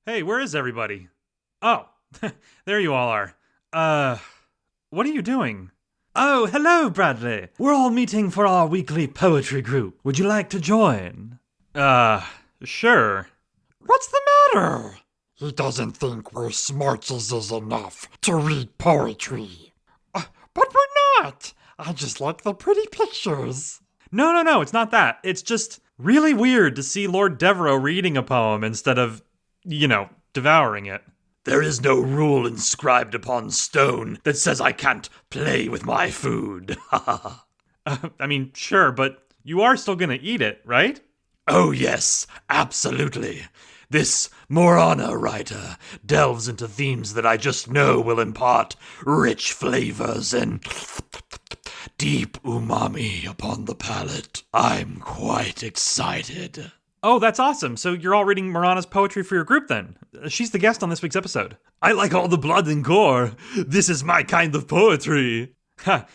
Hey, where is everybody? Oh, there you all are. What are you doing? Oh, hello, Bradley. We're all meeting for our weekly poetry group. Would you like to join? Sure. What's the matter? He doesn't think we're smartses enough to read poetry. But we're not! I just like the pretty pictures. No, it's not that. It's just really weird to see Lord Devereux reading a poem instead of, devouring it. There is no rule inscribed upon stone that says I can't play with my food. Sure, but you are still gonna eat it, right? Oh yes, absolutely. This Morana writer delves into themes that I just know will impart rich flavors and deep umami upon the palate. I'm quite excited. Oh, that's awesome. So you're all reading Morana's poetry for your group then? She's the guest on this week's episode. I like all the blood and gore. This is my kind of poetry.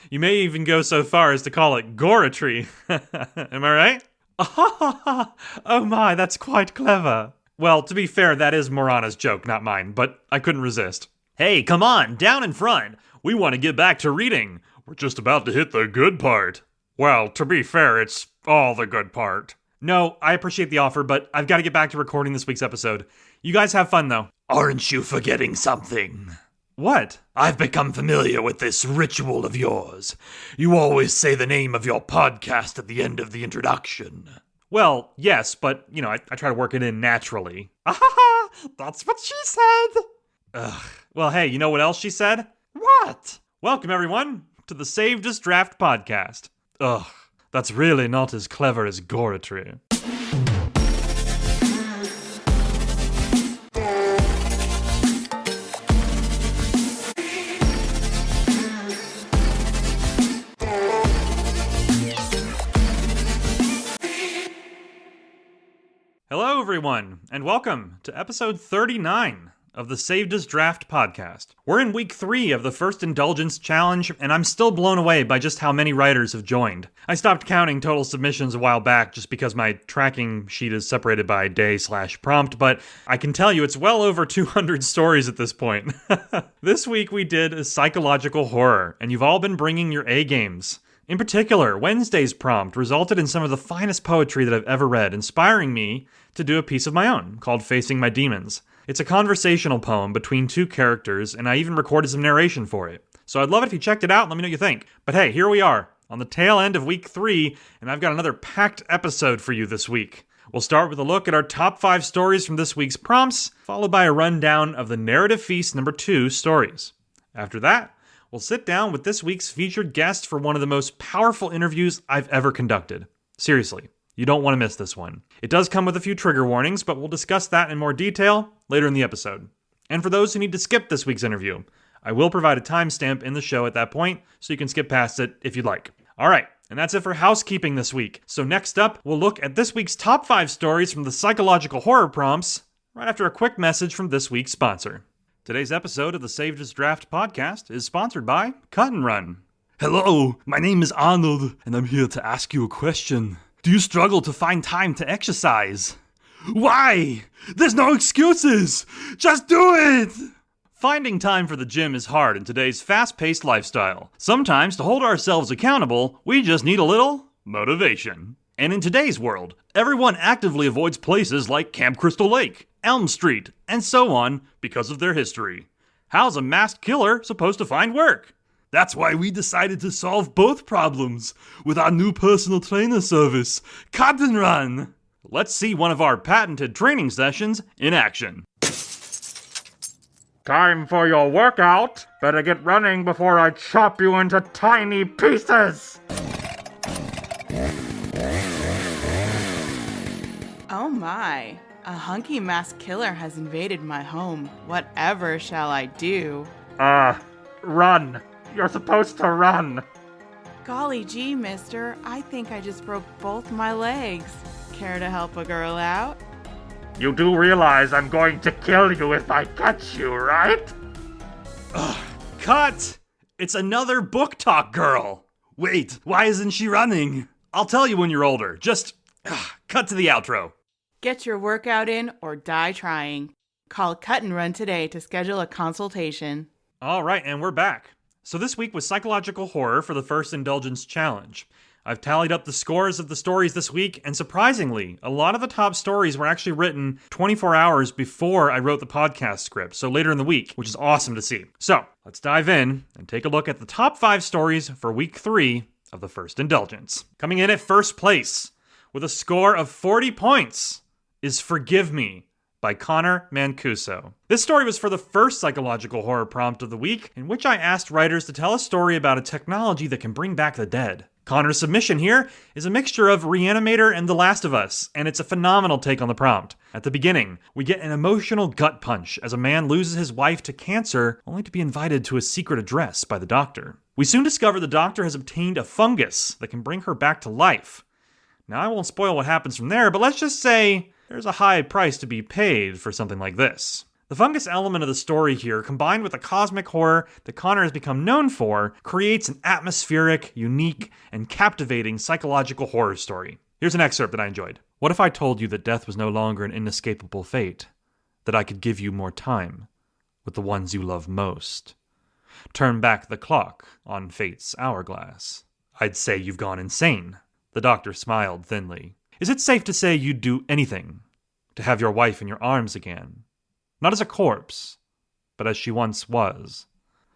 You may even go so far as to call it goretry. Am I right? Oh my, that's quite clever. Well, to be fair, that is Morana's joke, not mine, but I couldn't resist. Hey, come on, down in front. We want to get back to reading. We're just about to hit the good part. Well, to be fair, it's all the good part. No, I appreciate the offer, but I've got to get back to recording this week's episode. You guys have fun, though. Aren't you forgetting something? What? I've become familiar with this ritual of yours. You always say the name of your podcast at the end of the introduction. Well, yes, but, I try to work it in naturally. That's what she said. Ugh. Well, hey, you know what else she said? What? Welcome, everyone, to the Saved as Draft podcast. Ugh, that's really not as clever as goretry. Hello, everyone, and welcome to episode 39 of the Saved as Draft podcast. We're in week 3 of the first Indulgence challenge, and I'm still blown away by just how many writers have joined. I stopped counting total submissions a while back just because my tracking sheet is separated by day/prompt, but I can tell you it's well over 200 stories at this point. This week we did a psychological horror, and you've all been bringing your A games. In particular, Wednesday's prompt resulted in some of the finest poetry that I've ever read, inspiring me to do a piece of my own called Facing My Demons. It's a conversational poem between two characters, and I even recorded some narration for it. So I'd love it if you checked it out and let me know what you think. But hey, here we are, on the tail end of week 3, and I've got another packed episode for you this week. We'll start with a look at our top 5 stories from this week's prompts, followed by a rundown of the Narrative Feast number 2 stories. After that, we'll sit down with this week's featured guest for one of the most powerful interviews I've ever conducted. Seriously, you don't want to miss this one. It does come with a few trigger warnings, but we'll discuss that in more detail later in the episode. And for those who need to skip this week's interview, I will provide a timestamp in the show at that point, so you can skip past it if you'd like. Alright, and that's it for housekeeping this week. So next up, we'll look at this week's top 5 stories from the psychological horror prompts, right after a quick message from this week's sponsor. Today's episode of the Saved as Draft podcast is sponsored by Cut and Run. Hello, my name is Arnold, and I'm here to ask you a question. Do you struggle to find time to exercise? Why? There's no excuses! Just do it! Finding time for the gym is hard in today's fast-paced lifestyle. Sometimes, to hold ourselves accountable, we just need a little motivation. And in today's world, everyone actively avoids places like Camp Crystal Lake, Elm Street, and so on because of their history. How's a masked killer supposed to find work? That's why we decided to solve both problems with our new personal trainer service, Cut and Run. Let's see one of our patented training sessions in action. Time for your workout. Better get running before I chop you into tiny pieces. Oh my, a hunky masked killer has invaded my home. Whatever shall I do? Run. You're supposed to run. Golly gee, mister, I think I just broke both my legs. Care to help a girl out? You do realize I'm going to kill you if I catch you, right? Cut! It's another book talk girl. Wait, why isn't she running? I'll tell you when you're older. Just cut to the outro. Get your workout in or die trying. Call Cut and Run today to schedule a consultation. All right, and we're back. So this week was psychological horror for the first Indulgence challenge. I've tallied up the scores of the stories this week, and surprisingly, a lot of the top stories were actually written 24 hours before I wrote the podcast script, so later in the week, which is awesome to see. So, let's dive in and take a look at the top 5 stories for week 3 of the first Indulgence. Coming in at first place, with a score of 40 points, is Forgive Me by Connor Mancuso. This story was for the first psychological horror prompt of the week, in which I asked writers to tell a story about a technology that can bring back the dead. Connor's submission here is a mixture of Reanimator and The Last of Us, and it's a phenomenal take on the prompt. At the beginning, we get an emotional gut punch as a man loses his wife to cancer, only to be invited to a secret address by the doctor. We soon discover the doctor has obtained a fungus that can bring her back to life. Now, I won't spoil what happens from there, but let's just say there's a high price to be paid for something like this. The fungus element of the story here, combined with the cosmic horror that Connor has become known for, creates an atmospheric, unique, and captivating psychological horror story. Here's an excerpt that I enjoyed. What if I told you that death was no longer an inescapable fate? That I could give you more time with the ones you love most? Turn back the clock on fate's hourglass. I'd say you've gone insane. The doctor smiled thinly. Is it safe to say you'd do anything to have your wife in your arms again? Not as a corpse, but as she once was.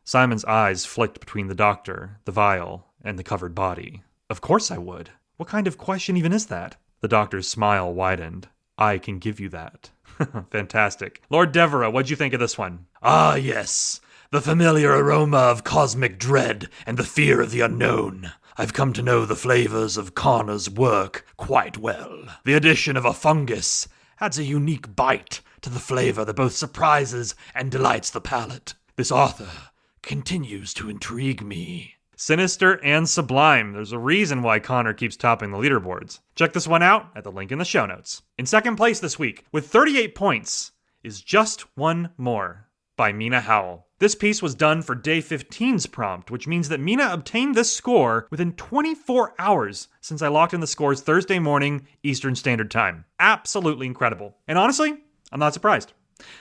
Simon's eyes flicked between the doctor, the vial, and the covered body. Of course I would. What kind of question even is that? The doctor's smile widened. I can give you that. Fantastic. Lord Devereux, what'd you think of this one? Ah, yes. The familiar aroma of cosmic dread and the fear of the unknown. I've come to know the flavors of Connor's work quite well. The addition of a fungus adds a unique bite to the flavor that both surprises and delights the palate. This author continues to intrigue me. Sinister and sublime. There's a reason why Connor keeps topping the leaderboards. Check this one out at the link in the show notes. In second place this week, with 38 points, is Just One More by Mina Howell. This piece was done for day 15's prompt, which means that Mina obtained this score within 24 hours since I locked in the scores Thursday morning, Eastern Standard Time. Absolutely incredible. And honestly, I'm not surprised.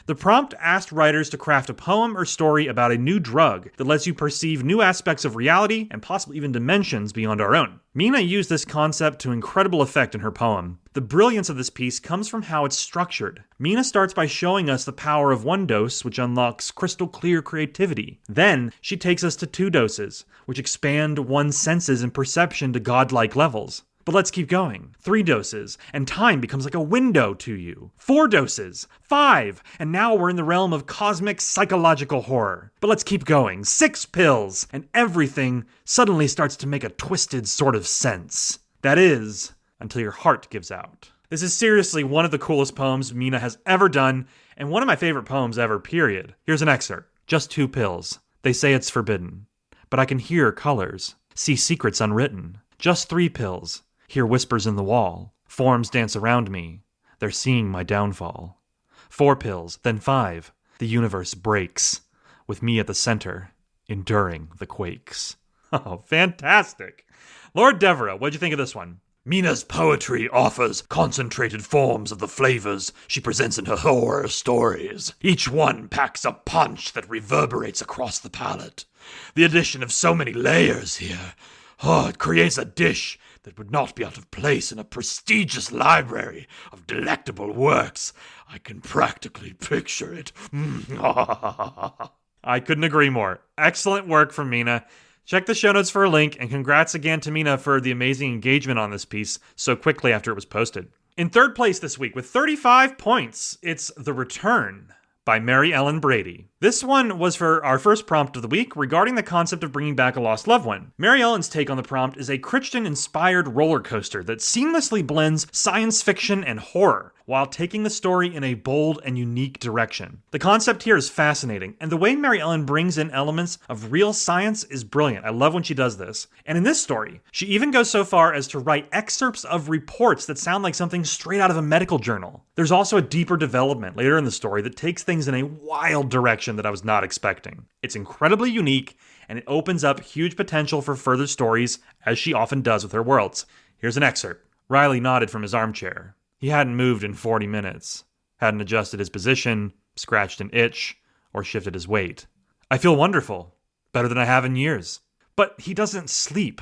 The prompt asked writers to craft a poem or story about a new drug that lets you perceive new aspects of reality and possibly even dimensions beyond our own. Mina used this concept to incredible effect in her poem. The brilliance of this piece comes from how it's structured. Mina starts by showing us the power of one dose, which unlocks crystal clear creativity. Then, she takes us to 2 doses, which expand one's senses and perception to godlike levels. But let's keep going. 3 doses, and time becomes like a window to you. 4 doses, 5, and now we're in the realm of cosmic psychological horror. But let's keep going. 6 pills, and everything suddenly starts to make a twisted sort of sense. That is, until your heart gives out. This is seriously one of the coolest poems Mina has ever done, and one of my favorite poems ever, period. Here's an excerpt. Just 2 pills. They say it's forbidden. But I can hear colors, see secrets unwritten. Just 3 pills. Hear whispers in the wall. Forms dance around me. They're seeing my downfall. 4 pills, then 5. The universe breaks, with me at the center, enduring the quakes. Oh, fantastic. Lord Devereux, what'd you think of this one? Mina's poetry offers concentrated forms of the flavors she presents in her horror stories. Each one packs a punch that reverberates across the palate. The addition of so many layers here, it creates a dish that would not be out of place in a prestigious library of delectable works. I can practically picture it. I couldn't agree more. Excellent work from Mina. Check the show notes for a link, and congrats again to Mina for the amazing engagement on this piece so quickly after it was posted. In third place this week, with 35 points, it's The Return by Mary Ellen Brady. This one was for our first prompt of the week regarding the concept of bringing back a lost loved one. Mary Ellen's take on the prompt is a Christian-inspired roller coaster that seamlessly blends science fiction and horror while taking the story in a bold and unique direction. The concept here is fascinating, and the way Mary Ellen brings in elements of real science is brilliant. I love when she does this. And in this story, she even goes so far as to write excerpts of reports that sound like something straight out of a medical journal. There's also a deeper development later in the story that takes things in a wild direction that I was not expecting. It's incredibly unique, and it opens up huge potential for further stories, as she often does with her worlds. Here's an excerpt. Riley nodded from his armchair. He hadn't moved in 40 minutes, hadn't adjusted his position, scratched an itch, or shifted his weight. I feel wonderful. Better than I have in years. But he doesn't sleep,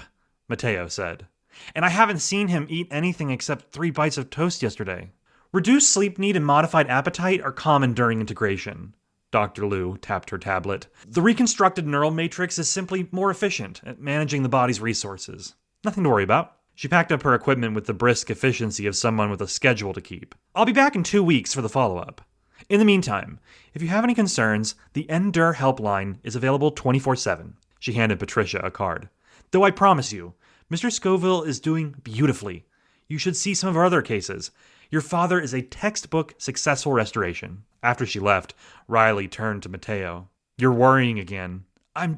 Mateo said. And I haven't seen him eat anything except 3 bites of toast yesterday. Reduced sleep need and modified appetite are common during integration. Dr. Liu tapped her tablet. The reconstructed neural matrix is simply more efficient at managing the body's resources. Nothing to worry about. She packed up her equipment with the brisk efficiency of someone with a schedule to keep. I'll be back in 2 weeks for the follow-up. In the meantime, if you have any concerns, the Endure helpline is available 24/7. She handed Patricia a card. Though I promise you, Mr. Scoville is doing beautifully. You should see some of our other cases. Your father is a textbook successful restoration. After she left, Riley turned to Mateo. You're worrying again. I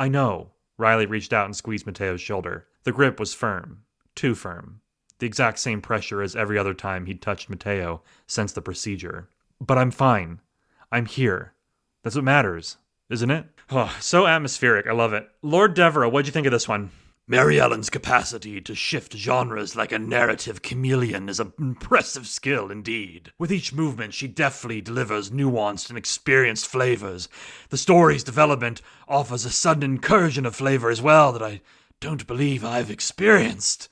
know. Riley reached out and squeezed Mateo's shoulder. The grip was firm. Too firm. The exact same pressure as every other time he'd touched Mateo since the procedure. But I'm fine. I'm here. That's what matters, isn't it? Oh, so atmospheric. I love it. Lord Devereux, what'd you think of this one? Mary Ellen's capacity to shift genres like a narrative chameleon is an impressive skill indeed. With each movement, she deftly delivers nuanced and experienced flavors. The story's development offers a sudden incursion of flavor as well that I don't believe I've experienced.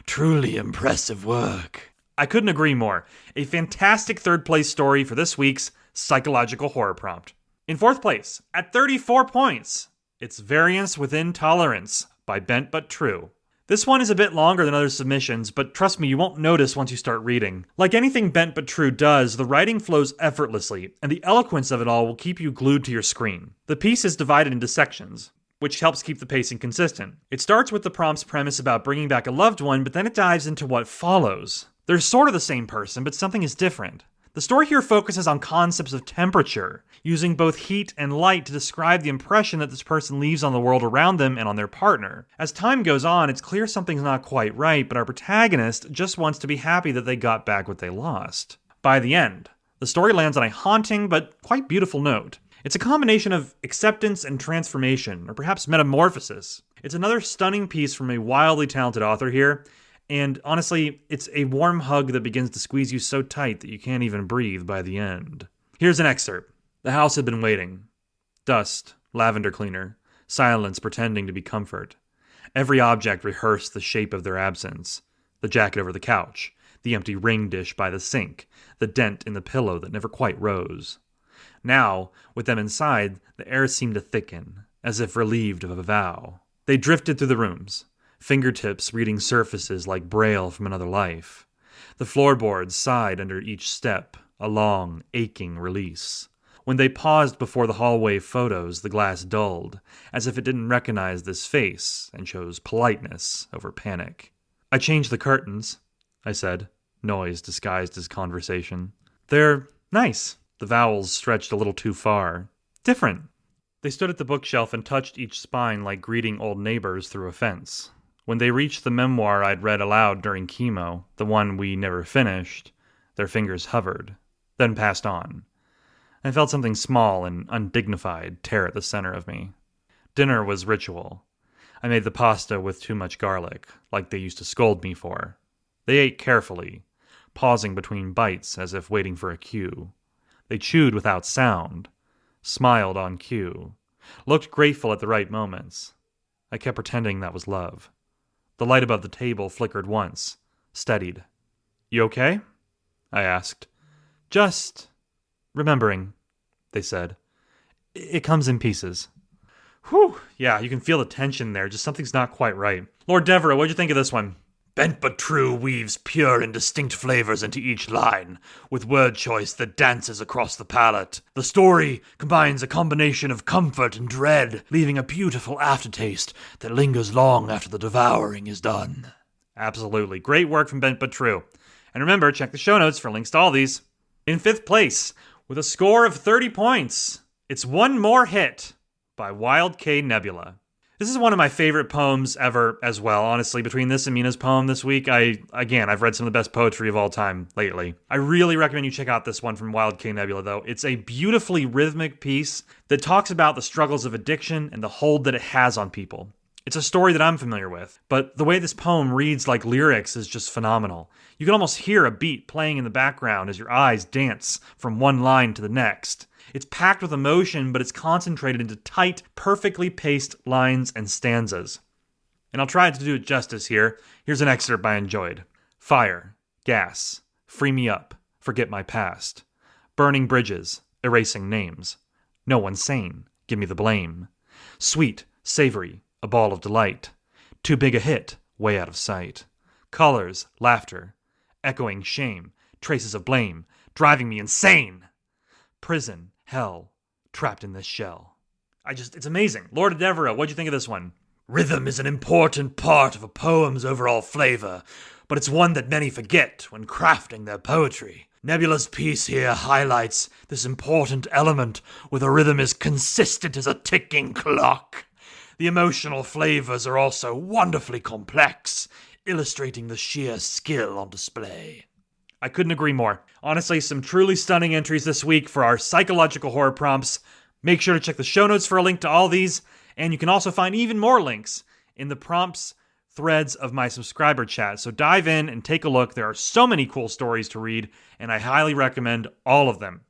Truly impressive work. I couldn't agree more. A fantastic third-place story for this week's psychological horror prompt. In fourth place, at 34 points, it's Variance Within Tolerance by Bent But True. This one is a bit longer than other submissions, but trust me, you won't notice once you start reading. Like anything Bent But True does, the writing flows effortlessly, and the eloquence of it all will keep you glued to your screen. The piece is divided into sections, which helps keep the pacing consistent. It starts with the prompt's premise about bringing back a loved one, but then it dives into what follows. They're sort of the same person, but something is different. The story here focuses on concepts of temperature, using both heat and light to describe the impression that this person leaves on the world around them and on their partner. As time goes on, it's clear something's not quite right, but our protagonist just wants to be happy that they got back what they lost. By the end, the story lands on a haunting but quite beautiful note. It's a combination of acceptance and transformation, or perhaps metamorphosis. It's another stunning piece from a wildly talented author here, and honestly, it's a warm hug that begins to squeeze you so tight that you can't even breathe by the end. Here's an excerpt. The house had been waiting. Dust, lavender cleaner, silence pretending to be comfort. Every object rehearsed the shape of their absence. The jacket over the couch, the empty ring dish by the sink, the dent in the pillow that never quite rose. Now, with them inside, the air seemed to thicken, as if relieved of a vow. They drifted through the rooms, fingertips reading surfaces like braille from another life. The floorboards sighed under each step, a long, aching release. When they paused before the hallway photos, the glass dulled, as if it didn't recognize this face and chose politeness over panic. I changed the curtains, I said, noise disguised as conversation. They're nice. The vowels stretched a little too far. Different. They stood at the bookshelf and touched each spine like greeting old neighbors through a fence. When they reached the memoir I'd read aloud during chemo, the one we never finished, their fingers hovered, then passed on. I felt something small and undignified tear at the center of me. Dinner was ritual. I made the pasta with too much garlic, like they used to scold me for. They ate carefully, pausing between bites as if waiting for a cue. They chewed without sound, smiled on cue, looked grateful at the right moments. I kept pretending that was love. The light above the table flickered once, steadied. You okay? I asked. Just remembering, they said. It comes in pieces. Whew, yeah, you can feel the tension there. Just something's not quite right. Lord Devereux, what'd you think of this one? Bent But True weaves pure and distinct flavors into each line, with word choice that dances across the palate. The story combines a combination of comfort and dread, leaving a beautiful aftertaste that lingers long after the devouring is done. Absolutely. Great work from Bent But True. And remember, check the show notes for links to all these. In fifth place, with a score of 30 points, it's One More Hit by Wild K. Nebula. This is one of my favorite poems ever as well, honestly. Between this and Mina's poem this week, I've read some of the best poetry of all time lately. I really recommend you check out this one from Wild K. Nebula, though. It's a beautifully rhythmic piece that talks about the struggles of addiction and the hold that it has on people. It's a story that I'm familiar with, but the way this poem reads like lyrics is just phenomenal. You can almost hear a beat playing in the background as your eyes dance from one line to the next. It's packed with emotion, but it's concentrated into tight, perfectly paced lines and stanzas. And I'll try to do it justice here. Here's an excerpt I enjoyed. Fire, gas, free me up, forget my past. Burning bridges, erasing names. No one's sane, give me the blame. Sweet, savory, a ball of delight. Too big a hit, way out of sight. Colors, laughter, echoing shame, traces of blame, driving me insane. Prison, hell, trapped in this shell. It's amazing. Lord Devereaux, what'd you think of this one? Rhythm is an important part of a poem's overall flavor, but it's one that many forget when crafting their poetry. Nebula's piece here highlights this important element where the rhythm is consistent as a ticking clock. The emotional flavors are also wonderfully complex, illustrating the sheer skill on display. I couldn't agree more. Honestly, some truly stunning entries this week for our psychological horror prompts. Make sure to check the show notes for a link to all these, and you can also find even more links in the prompts threads of my subscriber chat. So dive in and take a look. There are so many cool stories to read, and I highly recommend all of them.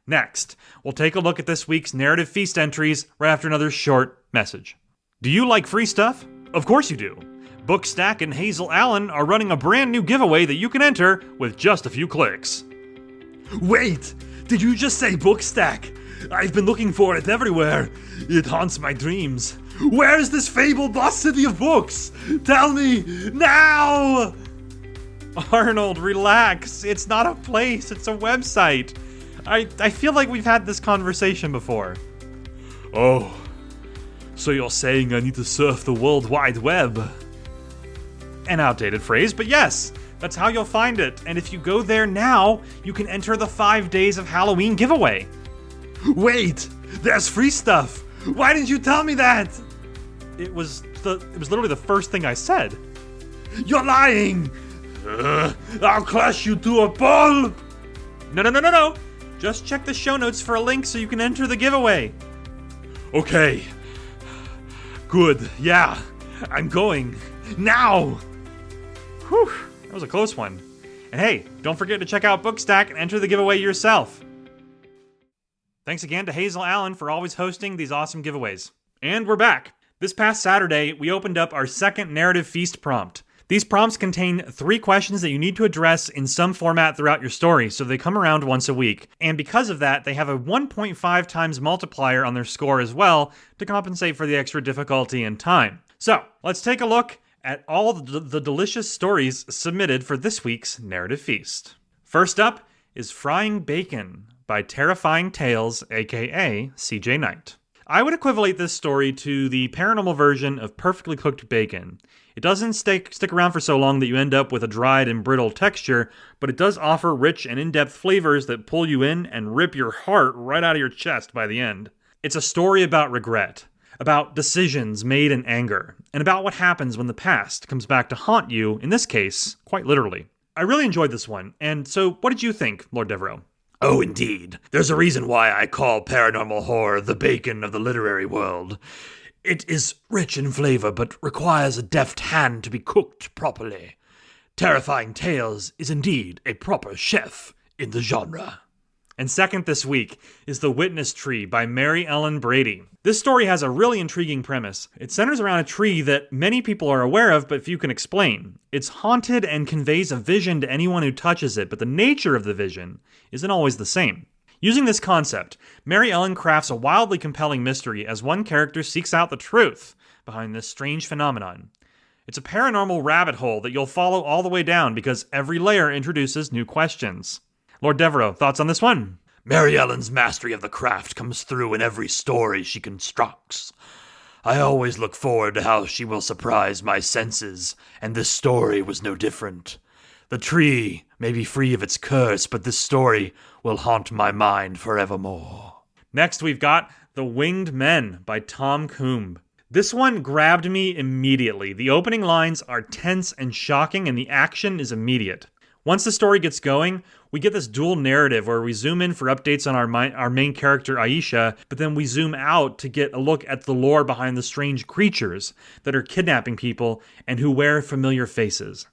Next, we'll take a look at this week's Narrative Feast entries right after another short message. Do you like free stuff? Of course you do. Bookstack and Hazel Allen are running a brand new giveaway that you can enter with just a few clicks. Wait, did you just say Bookstack? I've been looking for it everywhere. It haunts my dreams. Where's this fabled lost city of books? Tell me, now! Arnold, relax. It's not a place, it's a website. I feel like we've had this conversation before. Oh, so you're saying I need to surf the World Wide Web? An outdated phrase, but yes, that's how you'll find it. And if you go there now, you can enter the 5 Days of Halloween giveaway. Wait, there's free stuff. Why didn't you tell me that? It was literally the first thing I said. You're lying. I'll crush you to a pulp. No. Just check the show notes for a link so you can enter the giveaway. Okay. Good. Yeah, I'm going now. Whew, that was a close one. And hey, don't forget to check out Bookstack and enter the giveaway yourself. Thanks again to Hazel Allen for always hosting these awesome giveaways. And we're back. This past Saturday, we opened up our second Narrative Feast prompt. These prompts contain 3 questions that you need to address in some format throughout your story, so they come around once a week. And because of that, they have a 1.5 times multiplier on their score as well to compensate for the extra difficulty and time. So, let's take a look at all the delicious stories submitted for this week's Narrative Feast. First up is Frying Bacon by Terrifying Tales, aka CJ Knight. I would equivalent this story to the paranormal version of perfectly cooked bacon. It doesn't stick around for so long that you end up with a dried and brittle texture, but it does offer rich and in-depth flavors that pull you in and rip your heart right out of your chest by the end. It's a story about regret, about decisions made in anger, and about what happens when the past comes back to haunt you, in this case, quite literally. I really enjoyed this one, and so what did you think, Lord Devereaux? Oh, indeed. There's a reason why I call paranormal horror the bacon of the literary world. It is rich in flavor, but requires a deft hand to be cooked properly. Terrifying Tales is indeed a proper chef in the genre. And second this week is The Witness Tree by Mary Ellen Brady. This story has a really intriguing premise. It centers around a tree that many people are aware of, but few can explain. It's haunted and conveys a vision to anyone who touches it, but the nature of the vision isn't always the same. Using this concept, Mary Ellen crafts a wildly compelling mystery as one character seeks out the truth behind this strange phenomenon. It's a paranormal rabbit hole that you'll follow all the way down because every layer introduces new questions. Lord Devereaux, thoughts on this one? Mary Ellen's mastery of the craft comes through in every story she constructs. I always look forward to how she will surprise my senses, and this story was no different. The tree may be free of its curse, but this story will haunt my mind forevermore. Next, we've got The Winged Men by Tom Coombe. This one grabbed me immediately. The opening lines are tense and shocking, and the action is immediate. Once the story gets going, we get this dual narrative where we zoom in for updates on our main character Aisha, but then we zoom out to get a look at the lore behind the strange creatures that are kidnapping people and who wear familiar faces.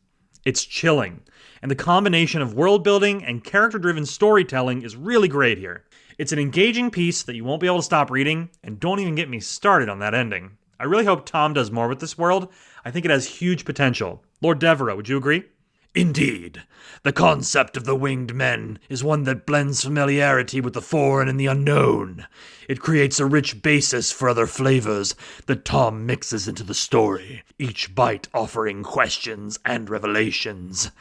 It's chilling, and the combination of world building and character-driven storytelling is really great here. It's an engaging piece that you won't be able to stop reading, and don't even get me started on that ending. I really hope Tom does more with this world. I think it has huge potential. Lord Devereux, would you agree? Indeed. The concept of the winged men is one that blends familiarity with the foreign and the unknown. It creates a rich basis for other flavors that Tom mixes into the story, each bite offering questions and revelations.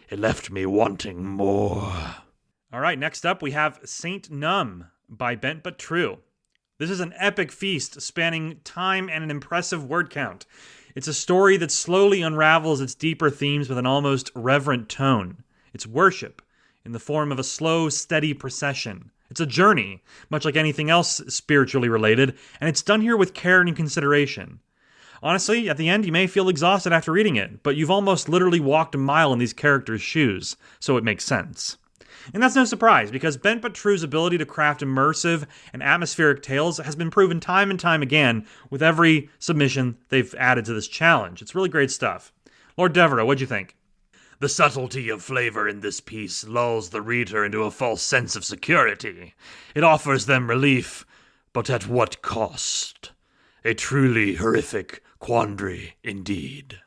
It left me wanting more. All right, next up we have Saint Numb by Bent But True. This is an epic feast spanning time and an impressive word count. It's a story that slowly unravels its deeper themes with an almost reverent tone. It's worship in the form of a slow, steady procession. It's a journey, much like anything else spiritually related, and it's done here with care and consideration. Honestly, at the end, you may feel exhausted after reading it, but you've almost literally walked a mile in these characters' shoes, so it makes sense. And that's no surprise, because Bent But True's ability to craft immersive and atmospheric tales has been proven time and time again with every submission they've added to this challenge. It's really great stuff. Lord Devereux, what'd you think? The subtlety of flavor in this piece lulls the reader into a false sense of security. It offers them relief, but at what cost? A truly horrific quandary indeed.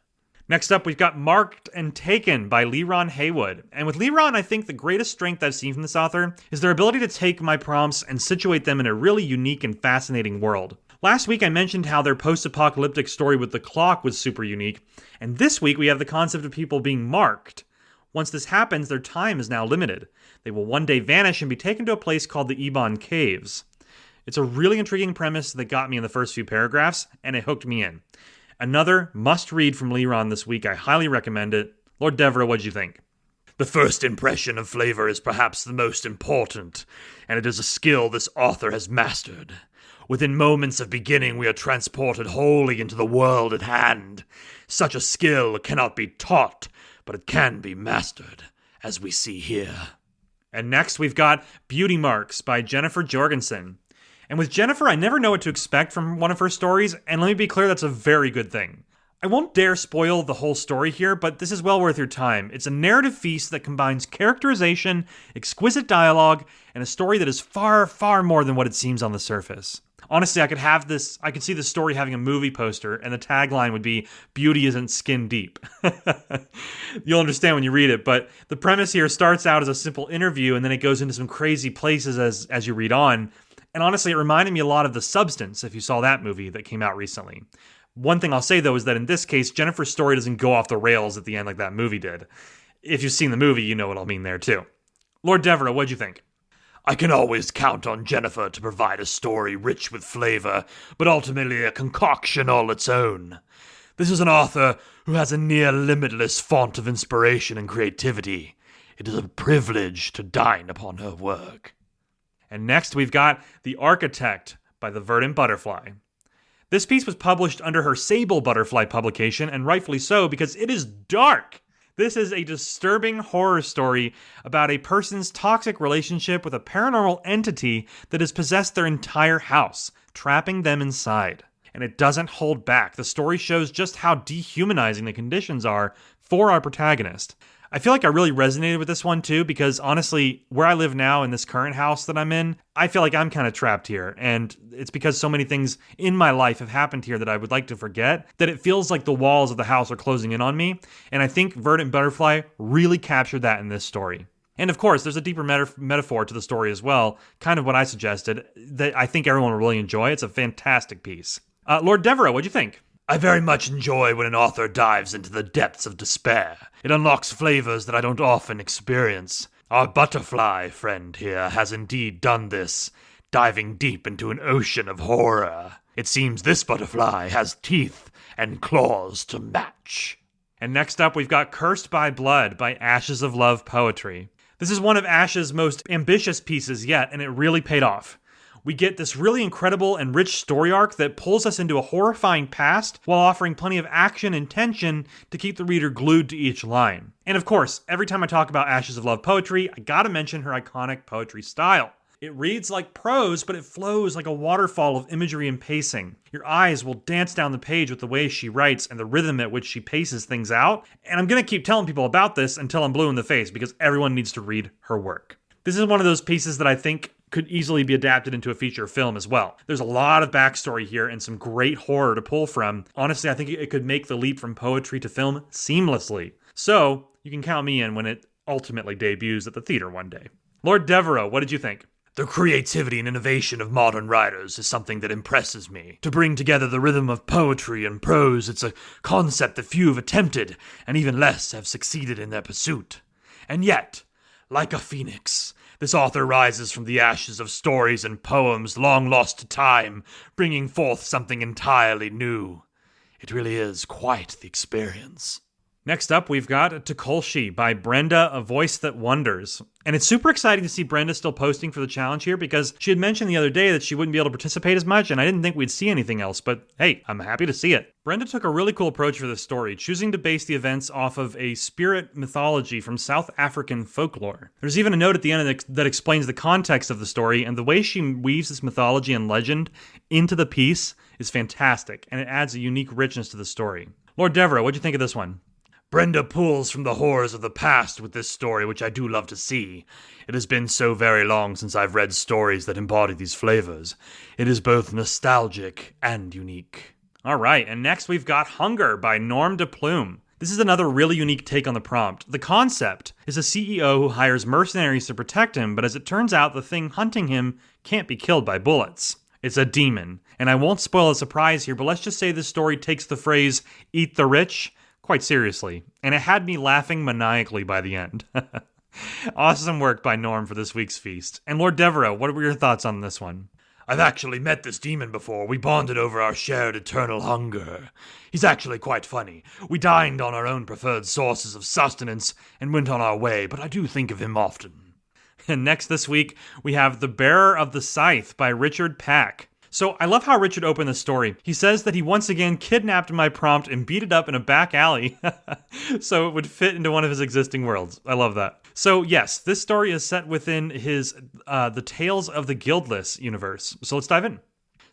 Next up, we've got Marked and Taken by Leron Haywood. And with Leron, I think the greatest strength I've seen from this author is their ability to take my prompts and situate them in a really unique and fascinating world. Last week, I mentioned how their post-apocalyptic story with the clock was super unique, and this week we have the concept of people being marked. Once this happens, their time is now limited. They will one day vanish and be taken to a place called the Ebon Caves. It's a really intriguing premise that got me in the first few paragraphs, and it hooked me in. Another must-read from Leron this week. I highly recommend it. Lord Devereux, what'd you think? The first impression of flavor is perhaps the most important, and it is a skill this author has mastered. Within moments of beginning, we are transported wholly into the world at hand. Such a skill cannot be taught, but it can be mastered, as we see here. And next, we've got Beauty Marks by Jennifer Jorgensen. And with Jennifer, I never know what to expect from one of her stories, and let me be clear, that's a very good thing. I won't dare spoil the whole story here, but this is well worth your time. It's a narrative feast that combines characterization, exquisite dialogue, and a story that is far, far more than what it seems on the surface. Honestly, I could see this story having a movie poster, and the tagline would be, "Beauty isn't skin deep." You'll understand when you read it, but the premise here starts out as a simple interview, and then it goes into some crazy places as you read on. And honestly, it reminded me a lot of The Substance, if you saw that movie that came out recently. One thing I'll say, though, is that in this case, Jennifer's story doesn't go off the rails at the end like that movie did. If you've seen the movie, you know what I'll mean there, too. Lord Devereux, what'd you think? I can always count on Jennifer to provide a story rich with flavor, but ultimately a concoction all its own. This is an author who has a near limitless font of inspiration and creativity. It is a privilege to dine upon her work. And next, we've got The Architect by The Verdant Butterfly. This piece was published under her Sable Butterfly publication, and rightfully so, because it is dark. This is a disturbing horror story about a person's toxic relationship with a paranormal entity that has possessed their entire house, trapping them inside. And it doesn't hold back. The story shows just how dehumanizing the conditions are for our protagonist. I feel like I really resonated with this one too, because honestly, where I live now in this current house that I'm in, I feel like I'm kind of trapped here. And it's because so many things in my life have happened here that I would like to forget, that it feels like the walls of the house are closing in on me. And I think Verdant Butterfly really captured that in this story. And of course, there's a deeper metaphor to the story as well, kind of what I suggested, that I think everyone will really enjoy. It's a fantastic piece. Lord Devereux, what'd you think? I very much enjoy when an author dives into the depths of despair. It unlocks flavors that I don't often experience. Our butterfly friend here has indeed done this, diving deep into an ocean of horror. It seems this butterfly has teeth and claws to match. And next up, we've got Cursed by Blood by Ashes of Love Poetry. This is one of Ash's most ambitious pieces yet, and it really paid off. We get this really incredible and rich story arc that pulls us into a horrifying past while offering plenty of action and tension to keep the reader glued to each line. And of course, every time I talk about Ashes of Love poetry, I gotta mention her iconic poetry style. It reads like prose, but it flows like a waterfall of imagery and pacing. Your eyes will dance down the page with the way she writes and the rhythm at which she paces things out. And I'm gonna keep telling people about this until I'm blue in the face because everyone needs to read her work. This is one of those pieces that I think could easily be adapted into a feature film as well. There's a lot of backstory here and some great horror to pull from. Honestly, I think it could make the leap from poetry to film seamlessly. So, you can count me in when it ultimately debuts at the theater one day. Lord Devereaux, what did you think? The creativity and innovation of modern writers is something that impresses me. To bring together the rhythm of poetry and prose, it's a concept that few have attempted, and even less have succeeded in their pursuit. And yet, like a phoenix, this author rises from the ashes of stories and poems long lost to time, bringing forth something entirely new. It really is quite the experience. Next up, we've got Tukolshi by Brenda, A Voice That Wonders. And it's super exciting to see Brenda still posting for the challenge here because she had mentioned the other day that she wouldn't be able to participate as much, and I didn't think we'd see anything else, but hey, I'm happy to see it. Brenda took a really cool approach for this story, choosing to base the events off of a spirit mythology from South African folklore. There's even a note at the end that explains the context of the story, and the way she weaves this mythology and legend into the piece is fantastic, and it adds a unique richness to the story. Lord Devereaux, what'd you think of this one? Brenda pulls from the horrors of the past with this story, which I do love to see. It has been so very long since I've read stories that embody these flavors. It is both nostalgic and unique. All right, and next we've got Hunger by Norm de Plume. This is another really unique take on the prompt. The concept is a CEO who hires mercenaries to protect him, but as it turns out, the thing hunting him can't be killed by bullets. It's a demon. And I won't spoil the surprise here, but let's just say this story takes the phrase, "eat the rich," quite seriously, and it had me laughing maniacally by the end. Awesome work by Norm for this week's feast. And Lord Devereaux, what were your thoughts on this one? I've actually met this demon before. We bonded over our shared eternal hunger. He's actually quite funny. We dined on our own preferred sources of sustenance and went on our way, but I do think of him often. And next this week, we have The Bearer of the Scythe by Richard Pack. So I love how Richard opened the story. He says that he once again kidnapped my prompt and beat it up in a back alley so it would fit into one of his existing worlds. I love that. So yes, this story is set within his the Tales of the Guildless universe. So let's dive in.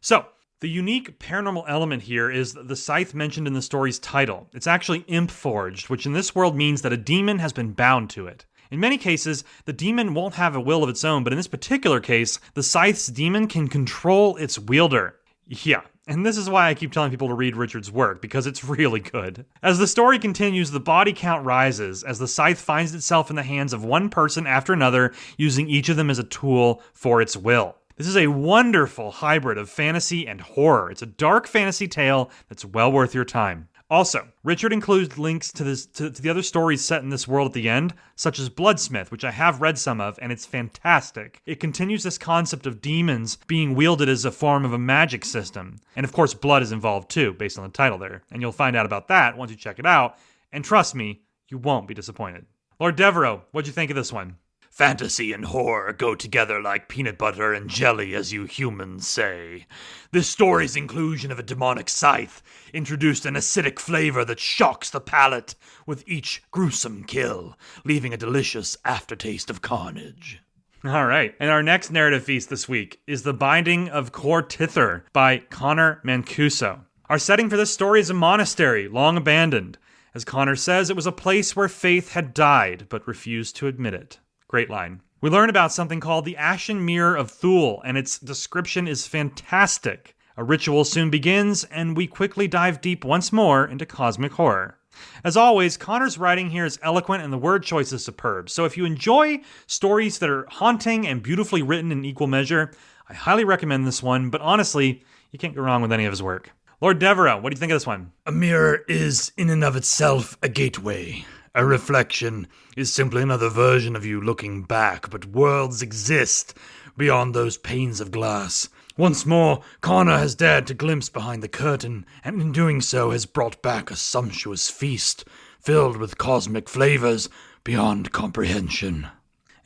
So the unique paranormal element here is the scythe mentioned in the story's title. It's actually imp-forged, which in this world means that a demon has been bound to it. In many cases, the demon won't have a will of its own, but in this particular case, the scythe's demon can control its wielder. Yeah, and this is why I keep telling people to read Richard's work, because it's really good. As the story continues, the body count rises as the scythe finds itself in the hands of one person after another, using each of them as a tool for its will. This is a wonderful hybrid of fantasy and horror. It's a dark fantasy tale that's well worth your time. Also, Richard includes links to the other stories set in this world at the end, such as Bloodsmith, which I have read some of, and it's fantastic. It continues this concept of demons being wielded as a form of a magic system. And of course, blood is involved too, based on the title there. And you'll find out about that once you check it out. And trust me, you won't be disappointed. Lord Devereaux, what'd you think of this one? Fantasy and horror go together like peanut butter and jelly, as you humans say. This story's inclusion of a demonic scythe introduced an acidic flavor that shocks the palate with each gruesome kill, leaving a delicious aftertaste of carnage. All right, and our next narrative feast this week is The Binding of Cor Tither by Connor Mancuso. Our setting for this story is a monastery, long abandoned. As Connor says, it was a place where faith had died, but refused to admit it. Great line. We learn about something called the Ashen Mirror of Thule, and its description is fantastic. A ritual soon begins, and we quickly dive deep once more into cosmic horror. As always, Connor's writing here is eloquent and the word choice is superb. So if you enjoy stories that are haunting and beautifully written in equal measure, I highly recommend this one, but honestly, you can't go wrong with any of his work. Lord Devereaux, what do you think of this one? A mirror is, in and of itself, a gateway. A reflection is simply another version of you looking back, but worlds exist beyond those panes of glass. Once more, Connor has dared to glimpse behind the curtain, and in doing so has brought back a sumptuous feast filled with cosmic flavors beyond comprehension.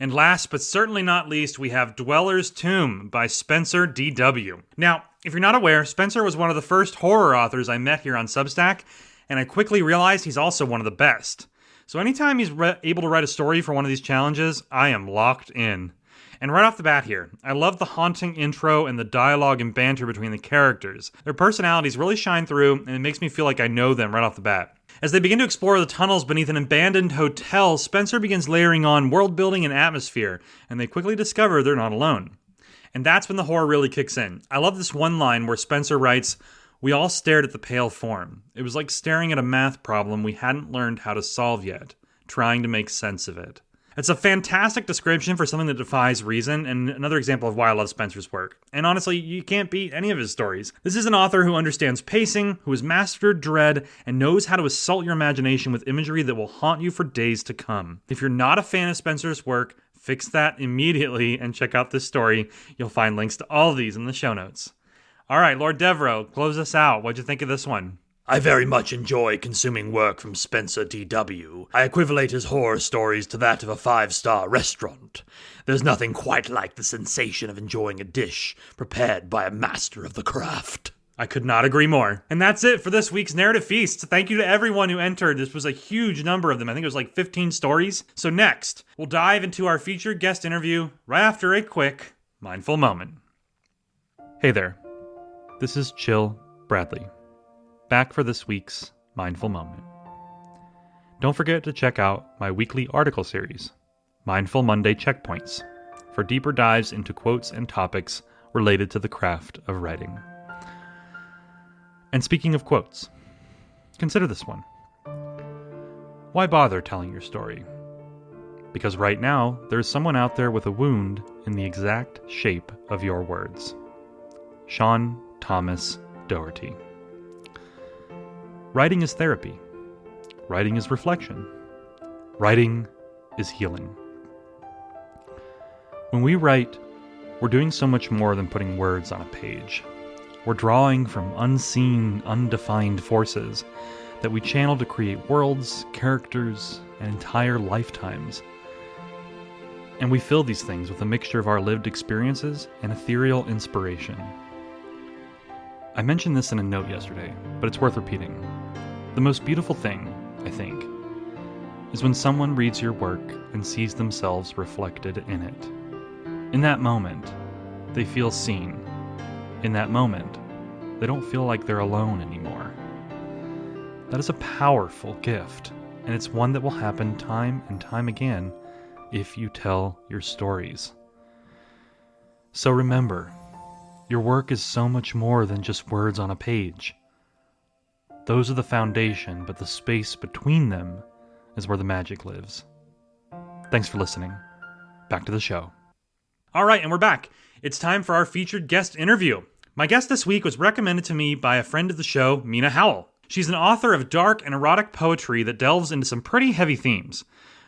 And last but certainly not least, we have Dweller's Tomb by Spencer D.W. Now, if you're not aware, Spencer was one of the first horror authors I met here on Substack, and I quickly realized he's also one of the best. So anytime he's able to write a story for one of these challenges, I am locked in. And right off the bat here, I love the haunting intro and the dialogue and banter between the characters. Their personalities really shine through, and it makes me feel like I know them right off the bat. As they begin to explore the tunnels beneath an abandoned hotel, Spencer begins layering on world building and atmosphere, and they quickly discover they're not alone. And that's when the horror really kicks in. I love this one line where Spencer writes, "We all stared at the pale form. It was like staring at a math problem we hadn't learned how to solve yet, trying to make sense of it." It's a fantastic description for something that defies reason, and another example of why I love Spencer's work. And honestly, you can't beat any of his stories. This is an author who understands pacing, who has mastered dread, and knows how to assault your imagination with imagery that will haunt you for days to come. If you're not a fan of Spencer's work, fix that immediately and check out this story. You'll find links to all of these in the show notes. All right, Lord Devereaux, close us out. What'd you think of this one? I very much enjoy consuming work from Spencer D.W. I equivalate his horror stories to that of a 5-star restaurant. There's nothing quite like the sensation of enjoying a dish prepared by a master of the craft. I could not agree more. And that's it for this week's Narrative Feast. Thank you to everyone who entered. This was a huge number of them. I think it was like 15 stories. So next, we'll dive into our featured guest interview right after a quick mindful moment. Hey there. This is Chill Bradley, back for this week's Mindful Moment. Don't forget to check out my weekly article series, Mindful Monday Checkpoints, for deeper dives into quotes and topics related to the craft of writing. And speaking of quotes, consider this one. Why bother telling your story? Because right now, there's someone out there with a wound in the exact shape of your words. Sean Thomas Doherty. Writing is therapy. Writing is reflection. Writing is healing. When we write, we're doing so much more than putting words on a page. We're drawing from unseen, undefined forces that we channel to create worlds, characters, and entire lifetimes. And we fill these things with a mixture of our lived experiences and ethereal inspiration. I mentioned this in a note yesterday, but it's worth repeating. The most beautiful thing, I think, is when someone reads your work and sees themselves reflected in it. In that moment, they feel seen. In that moment, they don't feel like they're alone anymore. That is a powerful gift, and it's one that will happen time and time again if you tell your stories. So remember, your work is so much more than just words on a page. Those are the foundation, but the space between them is where the magic lives. Thanks for listening. Back to the show. All right, and we're back. It's time for our featured guest interview. My guest this week was recommended to me by a friend of the show, Mina Howell. She's an author of dark and erotic poetry that delves into some pretty heavy themes.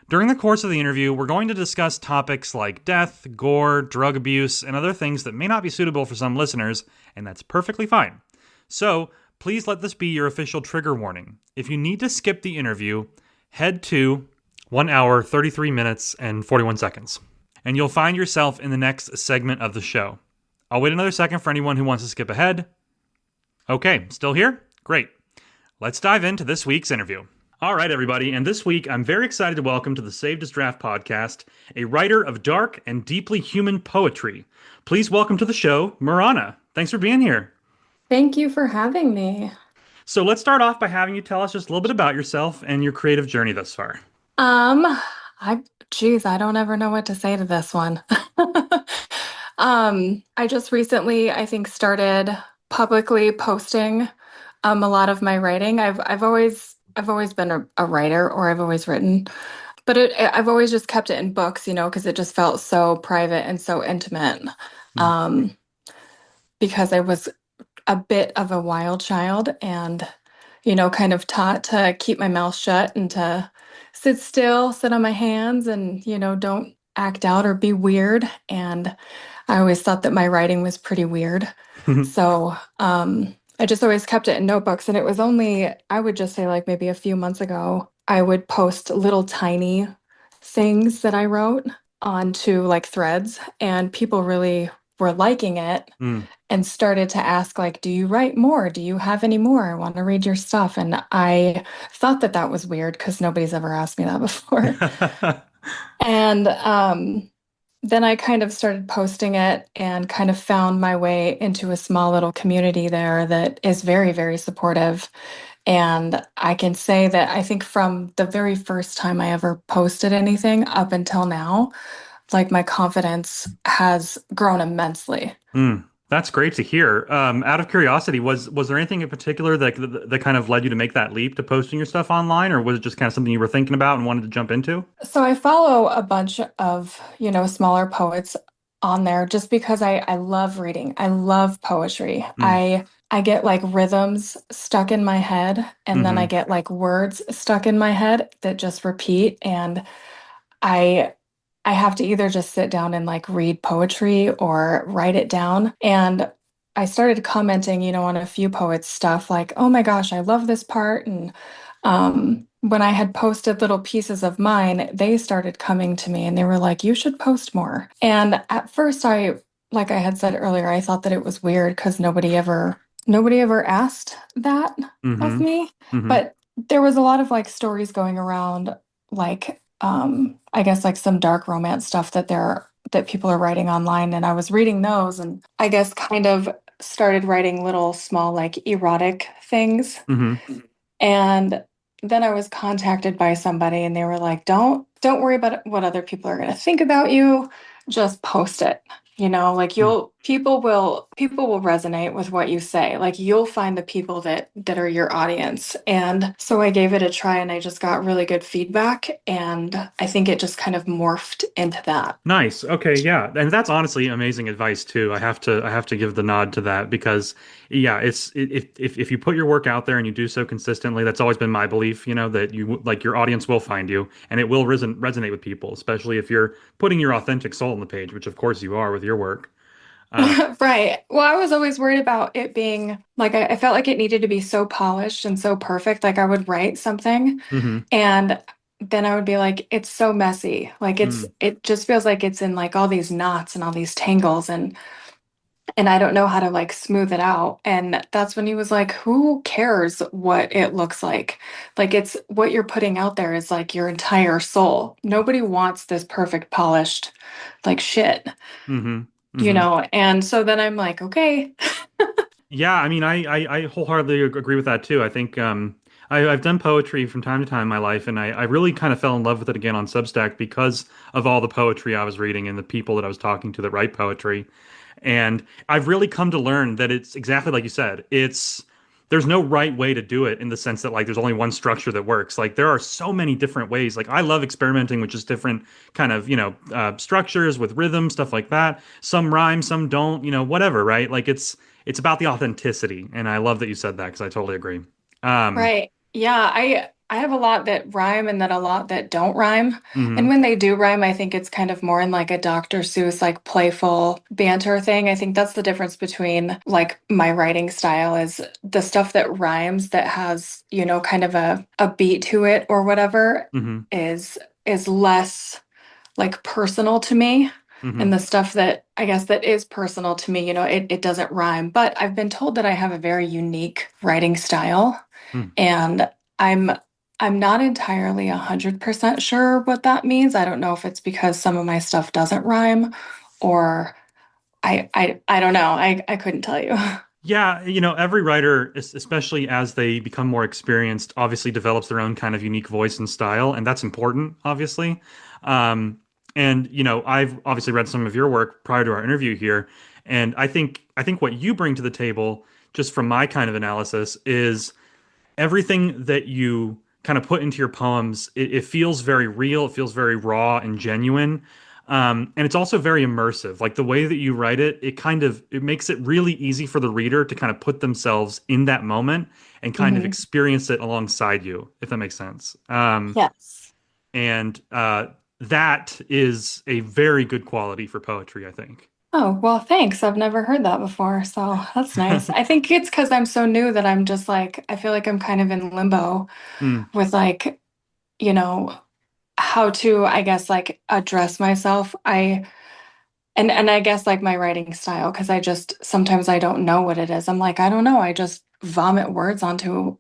During the course of the interview, we're going to discuss topics like death, gore, drug abuse, and other things that may not be suitable for some listeners, and that's perfectly fine. So, please let this be your official trigger warning. If you need to skip the interview, head to 1 hour, 33 minutes, and 41 seconds. And you'll find yourself in the next segment of the show. I'll wait another second for anyone who wants to skip ahead. Okay, still here? Great. Let's dive into this week's interview. All right, everybody, and this week I'm very excited to welcome to the Saved as Draft podcast a writer of dark and deeply human poetry. Please welcome to the show, Morana. Thanks for being here. Thank you for having me. So let's start off by having you tell us just a little bit about yourself and your creative journey thus far. I don't ever know what to say to this one. I just recently, I think, started publicly posting a lot of my writing. I've always been a writer, or I've always written, but I've always just kept it in books, because it just felt so private and so intimate. Because I was a bit of a wild child and, kind of taught to keep my mouth shut and to sit still, sit on my hands and, don't act out or be weird. And I always thought that my writing was pretty weird. So, I just always kept it in notebooks. And it was only, I would just say like maybe a few months ago, I would post little tiny things that I wrote onto like threads, and people really were liking it Mm. and started to ask like, do you write more? Do you have any more? I want to read your stuff. And I thought that that was weird because nobody's ever asked me that before. And then I kind of started posting it and kind of found my way into a small little community there that is very, very supportive. And I can say that I think from the very first time I ever posted anything up until now, like my confidence has grown immensely. Mm. That's great to hear. Out of curiosity, was there anything in particular that kind of led you to make that leap to posting your stuff online, or was it just kind of something you were thinking about and wanted to jump into? So I follow a bunch of, smaller poets on there just because I love reading. I love poetry. Mm. I get like rhythms stuck in my head, and then I Hmm. get like words stuck in my head that just repeat, and I I have to either just sit down and like read poetry or write it down. And I started commenting, on a few poets' stuff like, oh my gosh, I love this part. And when I had posted little pieces of mine, they started coming to me and they were like, you should post more. And at first, like I had said earlier, I thought that it was weird because nobody ever asked that of Hmm. me. Hmm. But there was a lot of like stories going around, like I guess like some dark romance stuff that people are writing online, and I was reading those, and I guess kind of started writing little small like erotic things. Hmm. And then I was contacted by somebody and they were like, don't worry about what other people are going to think about you. Just post it. Like people will resonate with what you say. Like you'll find the people that are your audience. And so I gave it a try and I just got really good feedback, and I think it just kind of morphed into that. Nice. Okay, yeah. And that's honestly amazing advice too. I have to give the nod to that because yeah, if you put your work out there and you do so consistently, that's always been my belief, that you like your audience will find you and it will resonate with people, especially if you're putting your authentic soul on the page, which of course you are with your work. Uh, Right. Well, I was always worried about it being like I felt like it needed to be so polished and so perfect. Like I would write something hmm. and then I would be like, it's so messy. Like Mm. it just feels like it's in like all these knots and all these tangles, and I don't know how to like smooth it out. And that's when he was like, who cares what it looks like? Like it's what you're putting out there is like your entire soul. Nobody wants this perfect polished like shit, Hmm. Hmm. And so then I'm like, okay. Yeah, I mean, I wholeheartedly agree with that too. I think I've done poetry from time to time in my life, and I really kind of fell in love with it again on Substack because of all the poetry I was reading and the people that I was talking to that write poetry. And I've really come to learn that it's exactly like you said. There's no right way to do it in the sense that like there's only one structure that works. Like there are so many different ways. Like I love experimenting with just different kind of structures with rhythm stuff like that. Some rhyme, some don't. Whatever. Right? Like it's about the authenticity, and I love that you said that because I totally agree. Um, Right. Yeah, I have a lot that rhyme and then a lot that don't rhyme. And mhm, when they do rhyme, I think it's kind of more in like a Dr. Seuss like playful banter thing. I think that's the difference between like my writing style is the stuff that rhymes that has, kind of a beat to it or whatever mhm, is less like personal to me. And mhm, the stuff that I guess that is personal to me, it doesn't rhyme. But I've been told that I have a very unique writing style. mm. And I'm I'm not entirely 100% sure what that means. I don't know if it's because some of my stuff doesn't rhyme or I don't know. I couldn't tell you. Yeah, every writer, especially as they become more experienced, obviously develops their own kind of unique voice and style, and that's important, obviously. Um, and I've obviously read some of your work prior to our interview here, and I think what you bring to the table, just from my kind of analysis, is everything that you kind of put into your poems, it feels very real, it feels very raw and genuine. And it's also very immersive. Like the way that you write it, it makes it really easy for the reader to kind of put themselves in that moment and kind of Mhm. experience it alongside you, if that makes sense. Yes. And that is a very good quality for poetry, I think. Oh, well, thanks. I've never heard that before, so that's nice. I think it's because I'm so new that I'm just like, I feel like I'm kind of in limbo Mm, with like, you know, how to, I guess, like address myself. And I guess like my writing style, because I just sometimes I don't know what it is. I'm like, I don't know. I just vomit words onto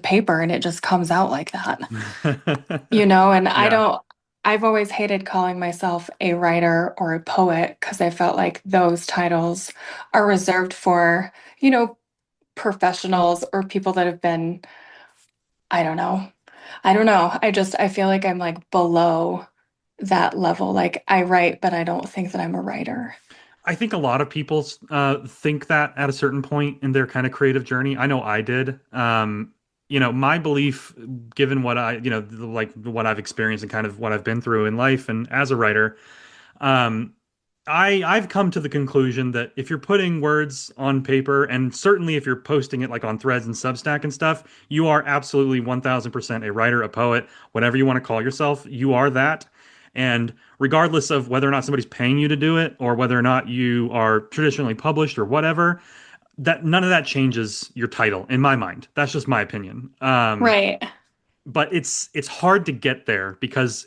paper and it just comes out like that. And I Yeah. don't, I've always hated calling myself a writer or a poet because I felt like those titles are reserved for, professionals or people that have been, I don't know. I don't know. I feel like I'm like below that level. Like I write, but I don't think that I'm a writer. I think a lot of people think that at a certain point in their kind of creative journey. I know I did. My belief, given what like what I've experienced and kind of what I've been through in life and as a writer, um, I've come to the conclusion that if you're putting words on paper, and certainly if you're posting it like on Threads and Substack and stuff, you are absolutely 1000% a writer, a poet, whatever you want to call yourself. You are that. And regardless of whether or not somebody's paying you to do it or whether or not you are traditionally published or whatever, that none of that changes your title in my mind. That's just my opinion. Right. But it's hard to get there because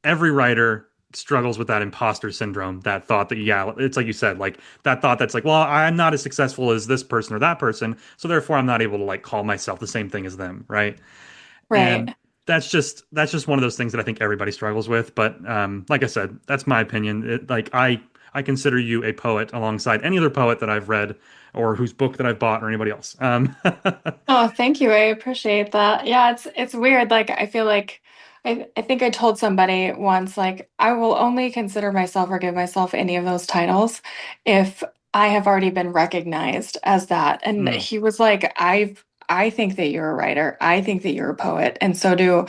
every writer struggles with that imposter syndrome, that thought that, yeah, it's like you said, like that thought that's like, well, I'm not as successful as this person or that person, so therefore I'm not able to like call myself the same thing as them, right? And Right. that's just one of those things that I think everybody struggles with. But like I said, that's my opinion. I consider you a poet alongside any other poet that I've read or whose book that I've bought or anybody else. Oh, thank you. I appreciate that. Yeah, it's weird. Like I feel like I think I told somebody once, like, I will only consider myself or give myself any of those titles if I have already been recognized as that. And Mm, he was like, I think that you're a writer. I think that you're a poet. And so do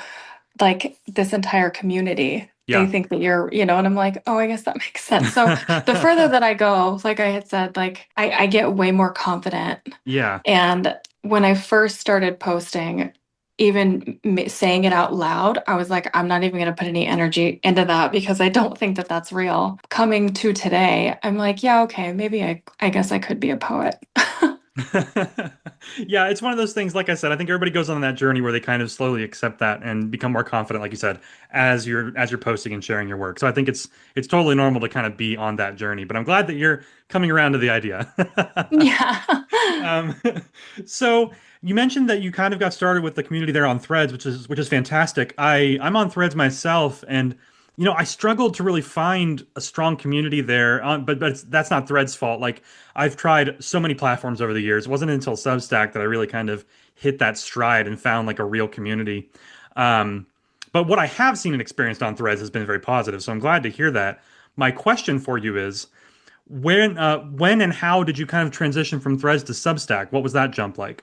like this entire community. They yeah. think that and I'm like, oh, I guess that makes sense. So the further that I go, like I had said, like I get way more confident. Yeah. And when I first started posting, even saying it out loud, I was like, I'm not even going to put any energy into that because I don't think that that's real. Coming to today, I'm like, yeah, okay, maybe I guess I could be a poet. Yeah, it's one of those things, like I said, I think everybody goes on that journey where they kind of slowly accept that and become more confident, like you said, as you're posting and sharing your work. So I think it's totally normal to kind of be on that journey, but I'm glad that you're coming around to the idea. Yeah. Um, so you mentioned that you kind of got started with the community there on Threads, which is fantastic. I'm on Threads myself, and I struggled to really find a strong community there. But that's not Threads' fault. Like I've tried so many platforms over the years. It wasn't until Substack that I really kind of hit that stride and found like a real community. Um, but what I have seen and experienced on Threads has been very positive. So I'm glad to hear that. My question for you is when and how did you kind of transition from Threads to Substack? What was that jump like?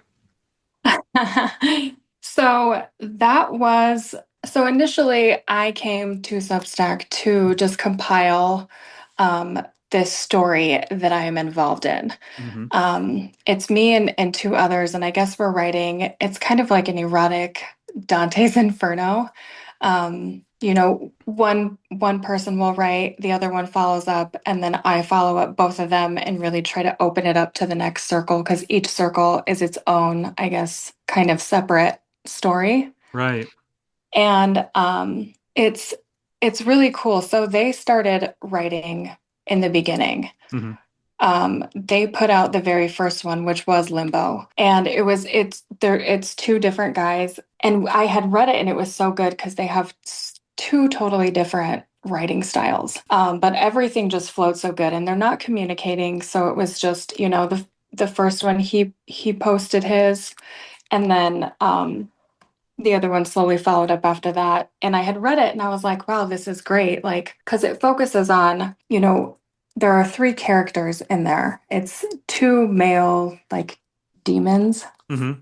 So that was so initially I came to Substack to just compile this story that I am involved in. Hmm. It's me and two others, and I guess we're writing, it's kind of like an erotic Dante's Inferno. One person will write, the other one follows up, and then I follow up both of them and really try to open it up to the next circle because each circle is its own, I guess, kind of separate story. Right. And it's really cool. So they started writing in the beginning. Hmm. They put out the very first one, which was Limbo, and it's two different guys, and I had read it and it was so good because they have two totally different writing styles, but everything just flowed so good, and they're not communicating, so it was just the first one he posted his, and then the other one slowly followed up after that. And I had read it and I was like, wow, this is great. Like, because it focuses on, there are three characters in there. It's two male, like, demons, Hmm.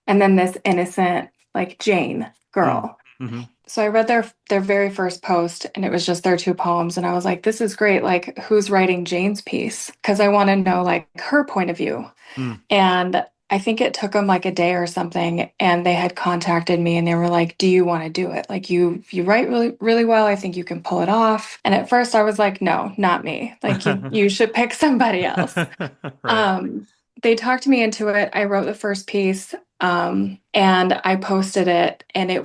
and then this innocent, like, Jane Mm. girl. Hmm. So I read their very first post and it was just their two poems. And I was like, this is great. Like, who's writing Jane's piece? Because I want to know, like, her point of view. Mm. And I think it took them like a day or something, and they had contacted me and they were like, "Do you want to do it? Like you write really really well. I think you can pull it off." And at first I was like, "No, not me. Like you should pick somebody else." Right. Um, they talked me into it. I wrote the first piece. And I posted it, and it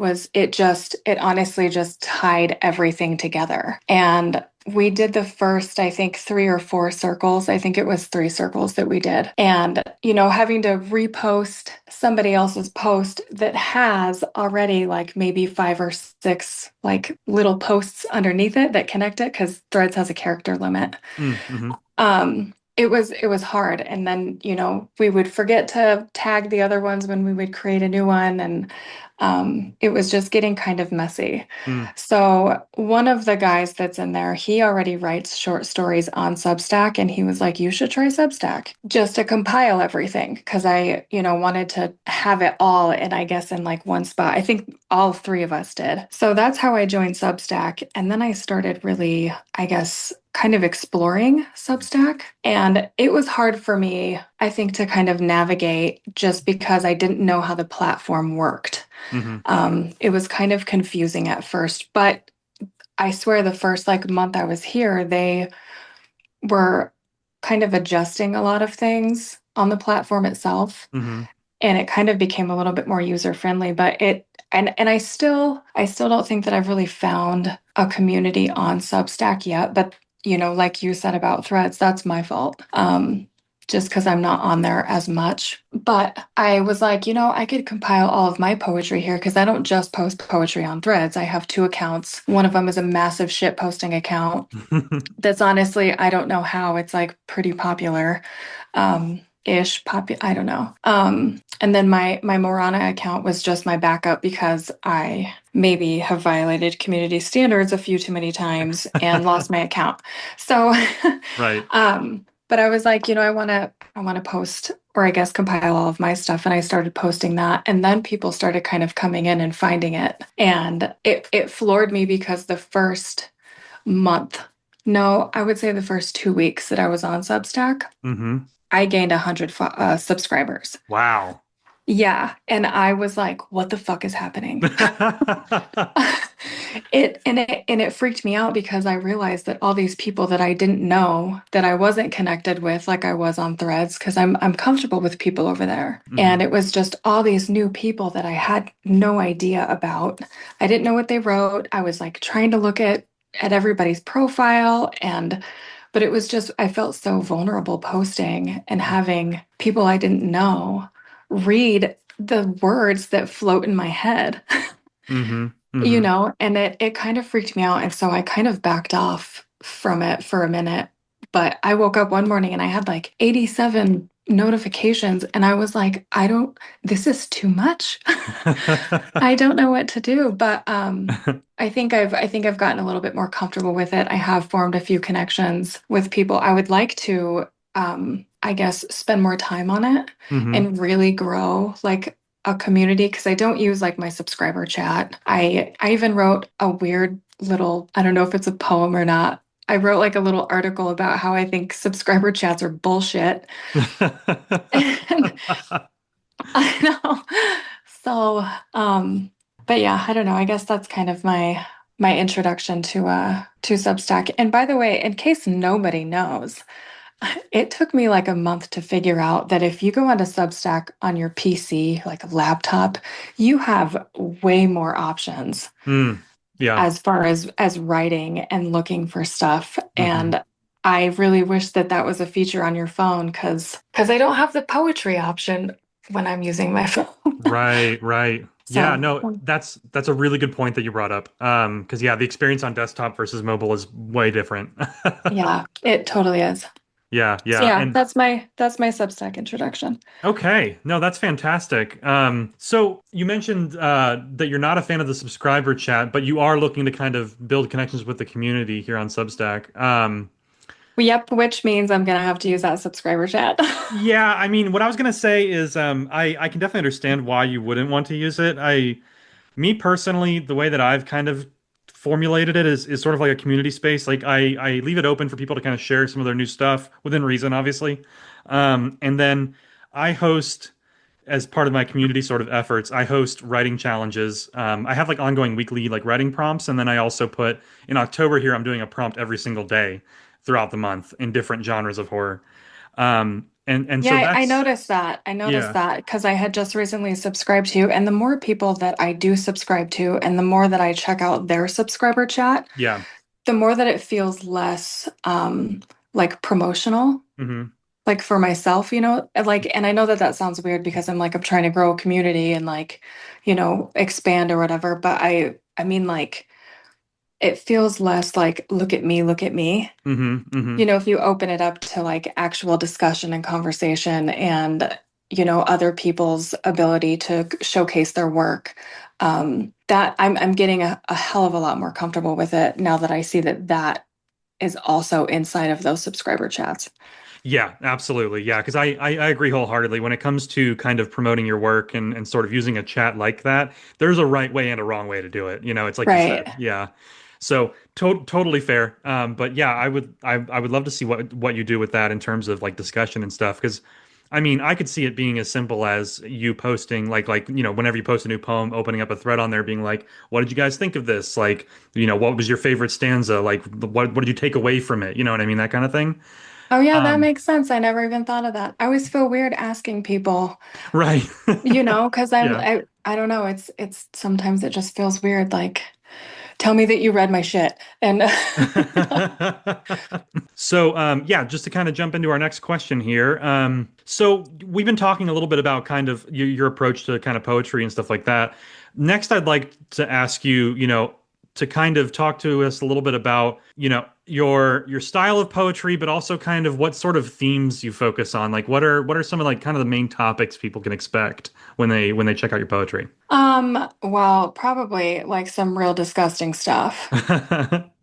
honestly just tied everything together. And we did the first, I think, 3 or 4 circles. I think it was 3 circles that we did. And, having to repost somebody else's post that has already like maybe 5 or 6 like little posts underneath it that connect it, because Threads has a character limit. Mm-hmm. It was hard. And then, we would forget to tag the other ones when we would create a new one. And it was just getting kind of messy. Mm. So one of the guys that's in there, he already writes short stories on Substack, and he was like, you should try Substack just to compile everything. Because I, wanted to have it all, and I guess in like one spot. I think all 3 of us did. So that's how I joined Substack. And then I started really, I guess, kind of exploring Substack. And it was hard for me, I think, to kind of navigate just because I didn't know how the platform worked. Mm-hmm. It was kind of confusing at first, but I swear the first like month I was here, they were kind of adjusting a lot of things on the platform itself, Mm-hmm. and it kind of became a little bit more user friendly. But and I still don't think that I've really found a community on Substack yet. But like you said about Threads, that's my fault. Just because I'm not on there as much. But I was like, I could compile all of my poetry here, because I don't just post poetry on Threads. I have 2 accounts. One of them is a massive shit posting account that's honestly, I don't know how, it's like pretty popular. I don't know. And then my Morana account was just my backup, because I maybe have violated community standards a few too many times and lost my account. So, Right. but I was like, I want to post, or I guess compile all of my stuff, and I started posting that, and then people started kind of coming in and finding it, and it floored me, because the first month, no, I would say the first 2 weeks that I was on Substack, Mm-hmm. I gained 100 subscribers. Wow. Yeah. And I was like, what the fuck is happening? It freaked me out, because I realized that all these people that I didn't know, that I wasn't connected with like I was on Threads, because I'm comfortable with people over there. Mm-hmm. And it was just all these new people that I had no idea about. I didn't know what they wrote. I was like trying to look at everybody's profile, and but it was just, I felt so vulnerable posting and having people I didn't know read the words that float in my head. Mm-hmm. Mm-hmm. And it kind of freaked me out. And so I kind of backed off from it for a minute. But I woke up one morning and I had like 87 notifications, and I was like, this is too much. I don't know what to do. But I think I've gotten a little bit more comfortable with it. I have formed a few connections with people. I would like to I guess spend more time on it Mm-hmm. and really grow like a community, because I don't use like my subscriber chat. I even wrote a weird little, I don't know if it's a poem or not. I wrote like a little article about how I think subscriber chats are bullshit. And I know. So, but yeah, I don't know. I guess that's kind of my introduction to Substack. And by the way, in case nobody knows, it took me like a month to figure out that if you go onto Substack on your PC, like a laptop, you have way more options Mm. Yeah. as far as writing and looking for stuff. Mm-hmm. And I really wish that that was a feature on your phone, because I don't have the poetry option when I'm using my phone. Right, right. Yeah, So, no, that's a really good point that you brought up. Because yeah, the experience on desktop versus mobile is way different. yeah, it totally is. Yeah, So yeah. yeah, And that's my Substack introduction. okay, no, that's fantastic. So you mentioned that you're not a fan of the subscriber chat, but you are looking to kind of build connections with the community here on Substack. Yep, which means I'm gonna have to use that subscriber chat. Yeah, I mean, what I was gonna say is, I can definitely understand why you wouldn't want to use it. Me personally, the way that I've kind of formulated it is sort of like a community space. Like I leave it open for people to kind of share some of their new stuff within reason, obviously. And then I host, as part of my community sort of efforts, I host writing challenges. I have like ongoing weekly like writing prompts, and then I also put in October here, I'm doing a prompt every single day throughout the month in different genres of horror. And Yeah, so I that's noticed that. I noticed yeah. that because I had just recently subscribed to, and the more people that I do subscribe to, and the more that I check out their subscriber chat, Yeah. the more that it feels less like promotional, Hmm. like for myself, and like, and I know that that sounds weird because I'm trying to grow a community and like, expand or whatever, but I mean like it feels less like look at me. Hmm. Hmm. If you open it up to like actual discussion and conversation and, other people's ability to showcase their work, that I'm getting a hell of a lot more comfortable with it now that I see that that is also inside of those subscriber chats. Yeah, absolutely. Yeah, because I agree wholeheartedly. When it comes to kind of promoting your work and sort of using a chat like that, there's a right way and a wrong way to do it. It's like you Right. said. Yeah. So totally fair. But yeah, I would love to see what you do with that in terms of like discussion and stuff. Because I mean, I could see it being as simple as you posting whenever you post a new poem, opening up a thread on there, being like, "What did you guys think of this? Like, what was your favorite stanza? Like, what did you take away from it? You know what I mean? That kind of thing." Oh, yeah, that Um, makes sense. I never even thought of that. I always feel weird asking people, right. because Yeah. I don't know, it's sometimes it just feels weird like tell me that you read my shit. And So, yeah, just to kind of jump into our next question here. So we've been talking a little bit about kind of your approach to kind of poetry and stuff like that. Next, I'd like to ask you, to kind of talk to us a little bit about, your style of poetry, but also kind of what sort of themes you focus on. Like, what are some of like kind of the main topics people can expect when they check out your poetry? well, probably like some real disgusting stuff.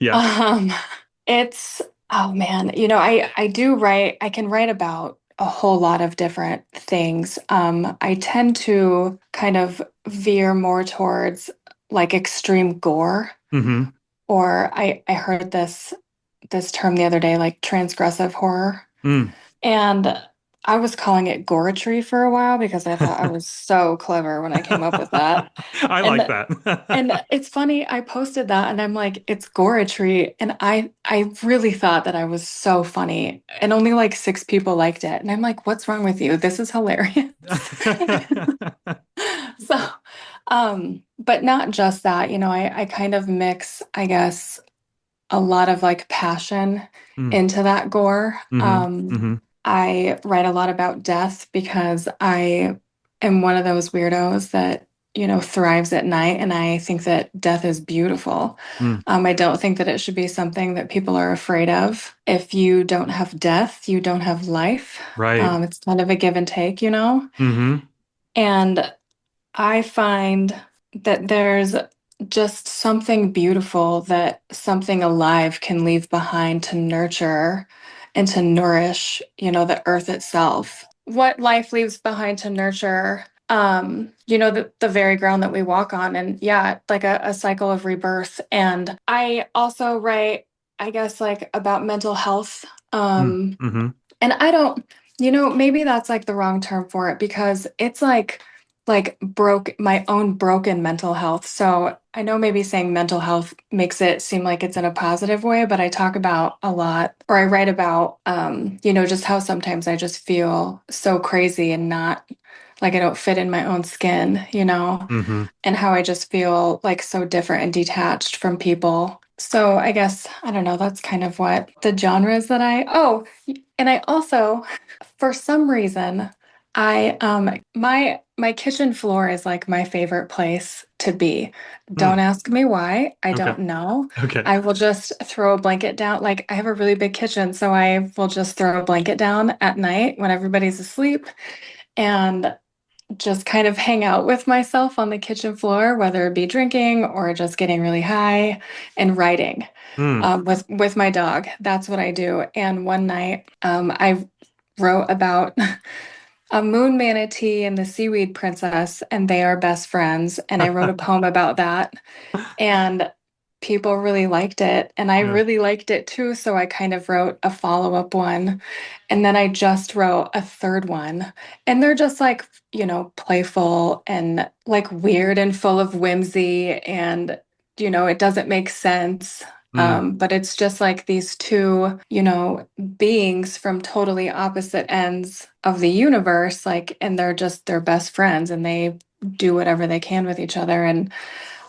Yeah. Um, it's oh man, I do write, I can write about a whole lot of different things. I tend to kind of veer more towards like extreme gore, Hmm. or I heard this term the other day, like transgressive horror. Mm. And I was calling it goretry for a while because I thought I was so clever when I came up with that. I like And that. and it's funny, I posted that and I'm like, it's goretry. And I really thought that I was so funny. And only like 6 people liked it. And I'm like, what's wrong with you? This is hilarious. So, but not just that, I kind of mix, I guess, a lot of like passion Mm. into that gore. Hmm. Hmm. I write a lot about death because I am one of those weirdos that, thrives at night. And I think that death is beautiful. Mm. I don't think that it should be something that people are afraid of. If you don't have death, you don't have life. Right. It's kind of a give and take. Hmm. And I find that there's just something beautiful that something alive can leave behind to nurture and to nourish, the earth itself. What life leaves behind to nurture, the very ground that we walk on. And yeah, like a cycle of rebirth. And I also write, I guess, like about mental health. Mm. Um, Hmm. and I don't, maybe that's like the wrong term for it because it's like broke my own broken mental health. So I know maybe saying mental health makes it seem like it's in a positive way, but I talk about a lot or I write about just how sometimes I just feel so crazy and not like I don't fit in my own skin, Hmm. and how I just feel like so different and detached from people. So I guess I don't know, that's kind of what the genres that and I also for some reason I my kitchen floor is like my favorite place to be. Don't Mm. ask me why. I Okay. don't know. Okay. I will just throw a blanket down. Like I have a really big kitchen, so I will just throw a blanket down at night when everybody's asleep and just kind of hang out with myself on the kitchen floor, whether it be drinking or just getting really high and writing Mm. with my dog. That's what I do. And one night, I wrote about a moon manatee and the seaweed princess, and they are best friends. And I wrote a poem about that, and people really liked it, and I Yeah. really liked it too. So I kind of wrote a follow-up one, and then I just wrote a third one, and they're just like, playful and like weird and full of whimsy, and it doesn't make sense. Mm. But it's just like these two, beings from totally opposite ends of the universe, like, and they're best friends and they do whatever they can with each other. And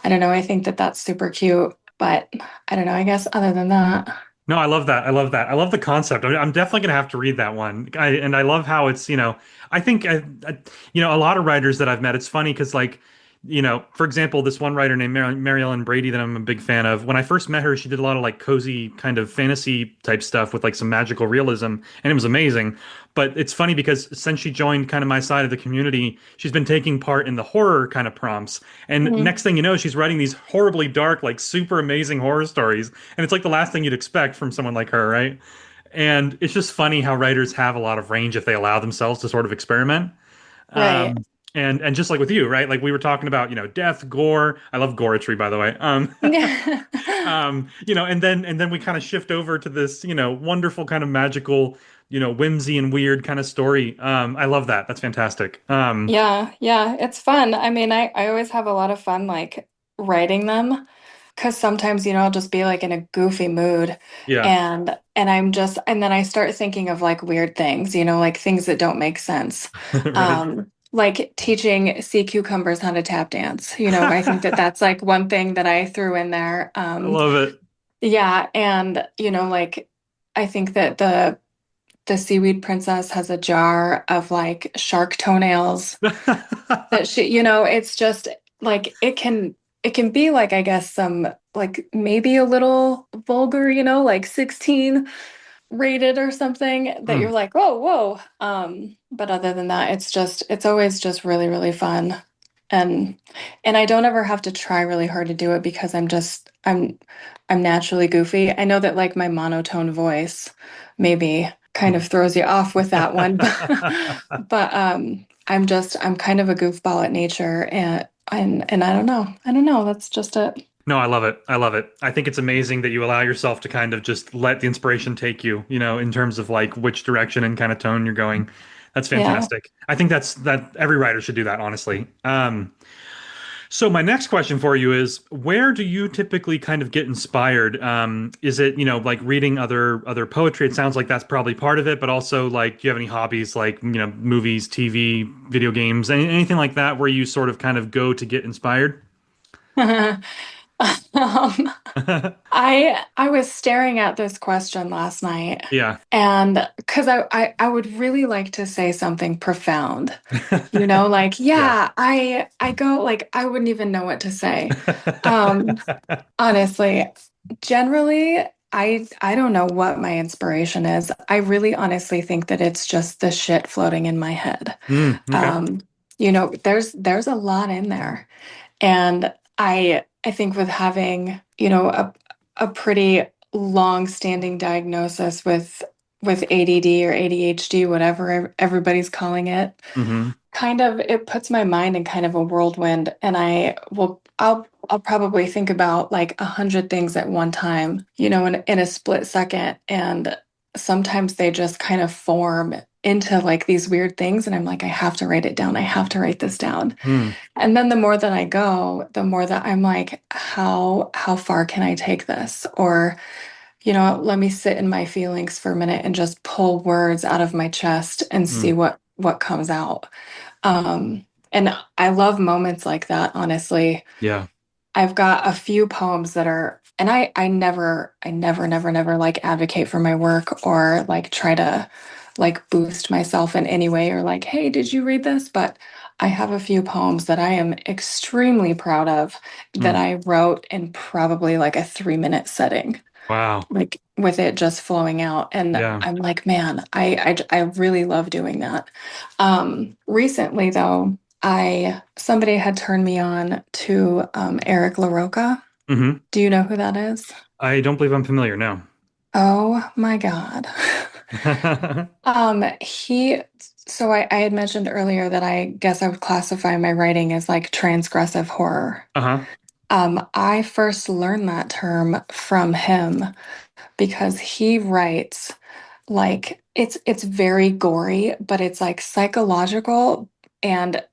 I don't know, I think that that's super cute. But I don't know, I guess other than that. No, I love that. I love that. I love the concept. I'm definitely gonna have to read that one. And I love how it's, I think, a lot of writers that I've met, it's funny because, like, for example, this one writer named Mary Ellen Brady that I'm a big fan of. When I first met her, she did a lot of like cozy kind of fantasy type stuff with like some magical realism, and it was amazing. But it's funny because since she joined kind of my side of the community, she's been taking part in the horror kind of prompts. And Mhm. next thing you know, she's writing these horribly dark, like super amazing horror stories. And it's like the last thing you'd expect from someone like her, right? And it's just funny how writers have a lot of range if they allow themselves to sort of experiment. Right. Um, and just like with you, right? Like we were talking about, death, gore. I love goretry, by the way. And then we kind of shift over to this, wonderful kind of magical, whimsy and weird kind of story. I love that. That's fantastic. Yeah, yeah, it's fun. I mean, I always have a lot of fun like writing them because sometimes, I'll just be like in a goofy mood Yeah. and then I start thinking of like weird things, like things that don't make sense. Right. Like teaching sea cucumbers how to tap dance. I think that that's like one thing that I threw in there. I love it. Yeah, and like I think that the seaweed princess has a jar of like shark toenails that it's just like it can be like I guess some like maybe a little vulgar, like 16 rated or something that you're Hmm. like, "Whoa, whoa." But other than that, it's always just really, really fun. And and I don't ever have to try really hard to do it because I'm naturally goofy. I know that like my monotone voice maybe kind of throws you off with that one, but I'm kind of a goofball at nature and I don't know. I don't know. That's just it. No, I love it. I love it. I think it's amazing that you allow yourself to kind of just let the inspiration take you, in terms of like which direction and kind of tone you're going. That's Yeah. fantastic. I think that every writer should do that, honestly. So my next question for you is, where do you typically kind of get inspired? Is it, like reading other poetry? It sounds like that's probably part of it, but also like, do you have any hobbies like, movies, TV, video games, anything like that where you sort of kind of go to get inspired? Um, I was staring at this question last night, Yeah. and because I would really like to say something profound, like Yeah. yeah, I go like I wouldn't even know what to say. Um, Honestly, generally, I don't know what my inspiration is. I really honestly think that it's just the shit floating in my head. Okay. Um, there's a lot in there. And I think with having, a pretty long-standing diagnosis with ADD or ADHD, whatever everybody's calling it, Hmm. kind of it puts my mind in kind of a whirlwind and I'll probably think about like 100 things at one time, in a split second. And sometimes they just kind of form into like these weird things. And I'm like, I have to write it down. I have to write this down. Mm. And then the more that I go, the more that I'm like, how far can I take this? Or, let me sit in my feelings for a minute and just pull words out of my chest and see Mm. what comes out. And I love moments like that, honestly. Yeah. I've got a few poems that are, and I never like advocate for my work or like try to like boost myself in any way or like, hey, did you read this? But I have a few poems that I am extremely proud of that Mm. I wrote in probably like a 3-minute setting, Wow. like with it just flowing out. And Yeah. I'm like, man, I really love doing that. Recently though, I somebody had turned me on to Eric LaRocca. Hmm. Do you know who that is? I don't believe I'm familiar. No. Oh my God. He, so I had mentioned earlier that I guess I would classify my writing as like transgressive horror. Uh-huh. I first learned that term from him because he writes like it's very gory, but it's like psychological and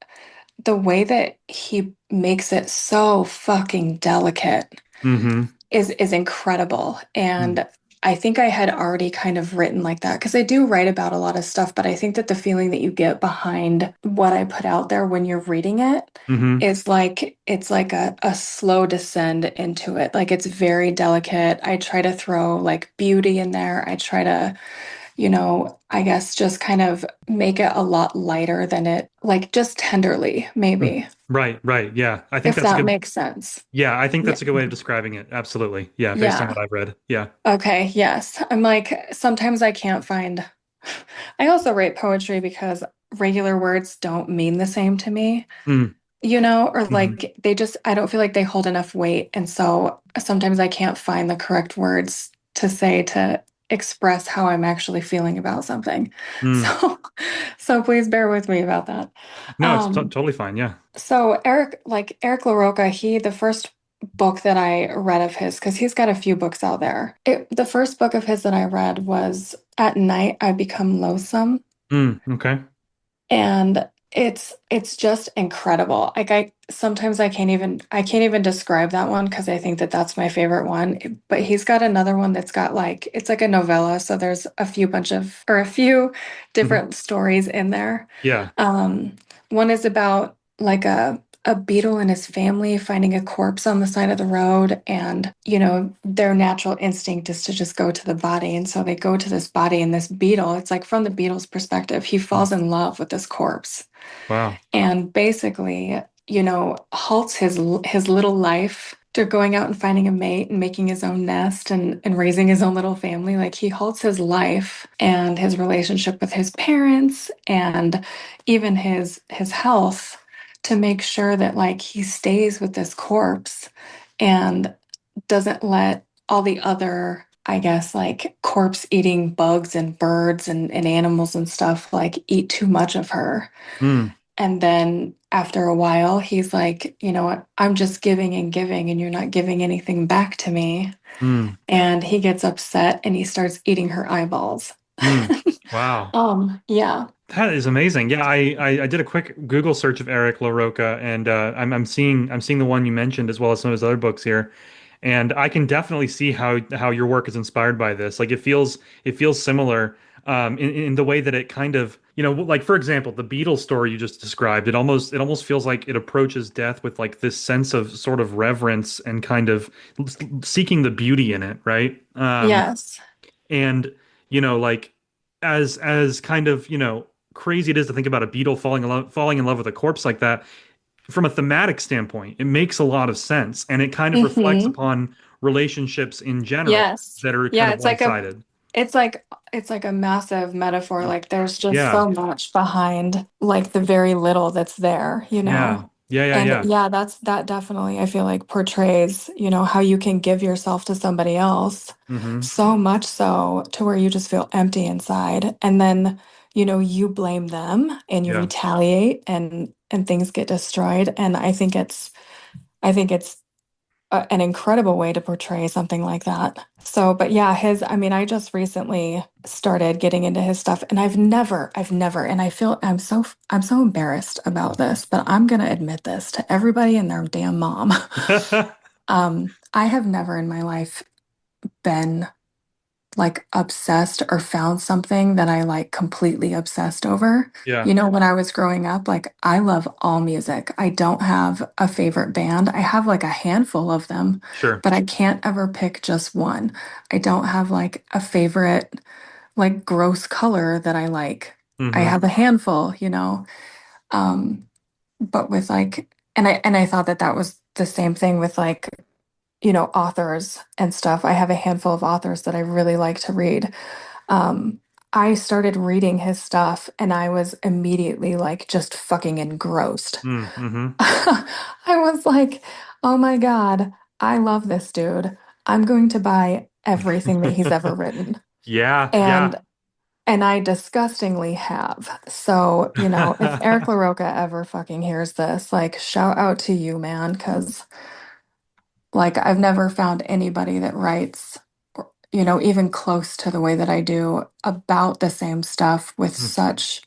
the way that he makes it so fucking delicate. Hmm. is incredible. Mm. And I think I had already kind of written like that because I do write about a lot of stuff, but I think that the feeling that you get behind what I put out there when you're reading it Hmm. is like it's like a slow descend into it. Like it's very delicate. I try to throw like beauty in there. I try to, I guess just kind of make it a lot lighter than it, like just tenderly, maybe, Right, right. Yeah. I think if that's a that good, makes sense. yeah, I think Yeah. that's a good way of describing it. Absolutely. Yeah, based on what Yeah. I've read. Yeah. Okay, yes. I'm like, sometimes I can't find. I also write poetry because regular words don't mean the same to me, Mm. or Hmm. like I don't feel like they hold enough weight. And so sometimes I can't find the correct words to say to express how I'm actually feeling about something. Mm. So, so please bear with me about that. No, it's Um, totally fine. Yeah. so Eric LaRocca, the first book that I read of his, because he's got a few books out there. The first book of his that I read was At Night I Become Loathsome. Mm. Okay. And it's just incredible. Like I sometimes I can't even describe that one because I think that that's my favorite one. But he's got another one that's got like it's like a novella, so there's a few Hmm. different stories in there. Yeah. Um, One is about like a beetle and his family finding a corpse on the side of the road, and their natural instinct is to just go to the body, and so they go to this body, and this beetle, it's like from the beetle's perspective, he Mm. falls in love with this corpse Wow. and basically, halts his little life to going out and finding a mate and making his own nest and raising his own little family. Like he halts his life and his relationship with his parents and even his health to make sure that like he stays with this corpse and doesn't let all the other, I guess, like corpse eating bugs and birds and animals and stuff like eat too much of her. Mm. And then after a while, he's like, you know what? I'm just giving and giving, and you're not giving anything back to me. Mm. And he gets upset and he starts eating her eyeballs. Mm. Wow. Yeah. That is amazing. Yeah, I did a quick Google search of Eric LaRocca, and I'm seeing the one you mentioned as well as some of his other books here, and I can definitely see how your work is inspired by this. Like it feels similar in the way that it kind of like for example the Beatles story you just described. It almost feels like it approaches death with like this sense of sort of reverence and kind of seeking the beauty in it, right? Yes. And like as kind of crazy it is to think about a beetle falling in love with a corpse like that, from a thematic standpoint it makes a lot of sense, and it kind of reflects Hmm. upon relationships in general Yes. that are kind Yeah, of one-sided. it's like it's like a massive metaphor. Like there's just Yeah, so much behind like the very little that's there, yeah, yeah, yeah, And yeah. yeah, that definitely I feel like portrays, how you can give yourself to somebody else Hmm. so much so to where you just feel empty inside. And then, you blame them and you Yeah. retaliate and things get destroyed. And I think it's an incredible way to portray something like that. So, but yeah, I mean, I just recently started getting into his stuff and I've never, and I feel I'm so embarrassed about this, but I'm gonna admit this to everybody and their damn mom. I have never in my life been like obsessed or found something that I like completely obsessed over. Yeah, When I was growing up, like I love all music. I don't have a favorite band. I have like a handful of them, sure. but I can't ever pick just one. I don't have like a favorite, like gross color that I like. I Hmm. have a handful. Um, but with like, and I thought that that was the same thing with like, authors and stuff. I have a handful of authors that I really like to read. um, I started reading his stuff and I was immediately like just fucking engrossed. Mm-hmm. I was like, oh my God, I love this dude. I'm going to buy everything that he's ever written. Yeah, yeah. And I disgustingly have. So, if Eric LaRocca ever fucking hears this, like shout out to you, man, because like I've never found anybody that writes, even close to the way that I do about the same stuff with such,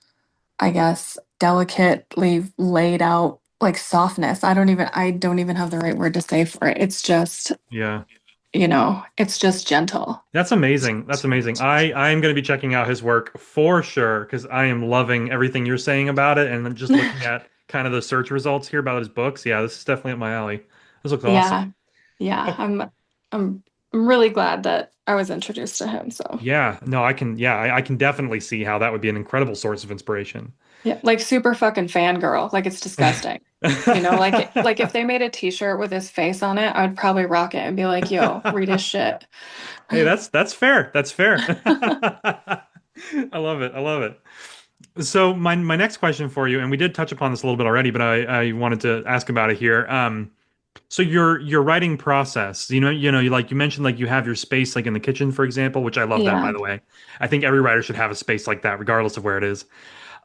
I guess, delicately laid out like softness. I don't even have the right word to say for it. It's just Yeah. it's just gentle. That's amazing. That's amazing. I am going to be checking out his work for sure because I am loving everything you're saying about it, and just looking at kind of the search results here about his books. Yeah, this is definitely up my alley. This looks awesome. Yeah. Yeah. Oh, I'm really glad that I was introduced to him. So yeah. No, I can. Yeah, I can definitely see how that would be an incredible source of inspiration. yeah, like super fucking fangirl. Like it's disgusting. Like if they made a t-shirt with his face on it, I'd probably rock it and be like, yo, read his shit. Hey, that's fair. That's fair. I love it. I love it. So my next question for you, and we did touch upon this a little bit already, but I wanted to ask about it here. So your writing process, you like you mentioned, like you have your space like in the kitchen, for example, which I love that, by Yeah. the way. I think every writer should have a space like that, regardless of where it is.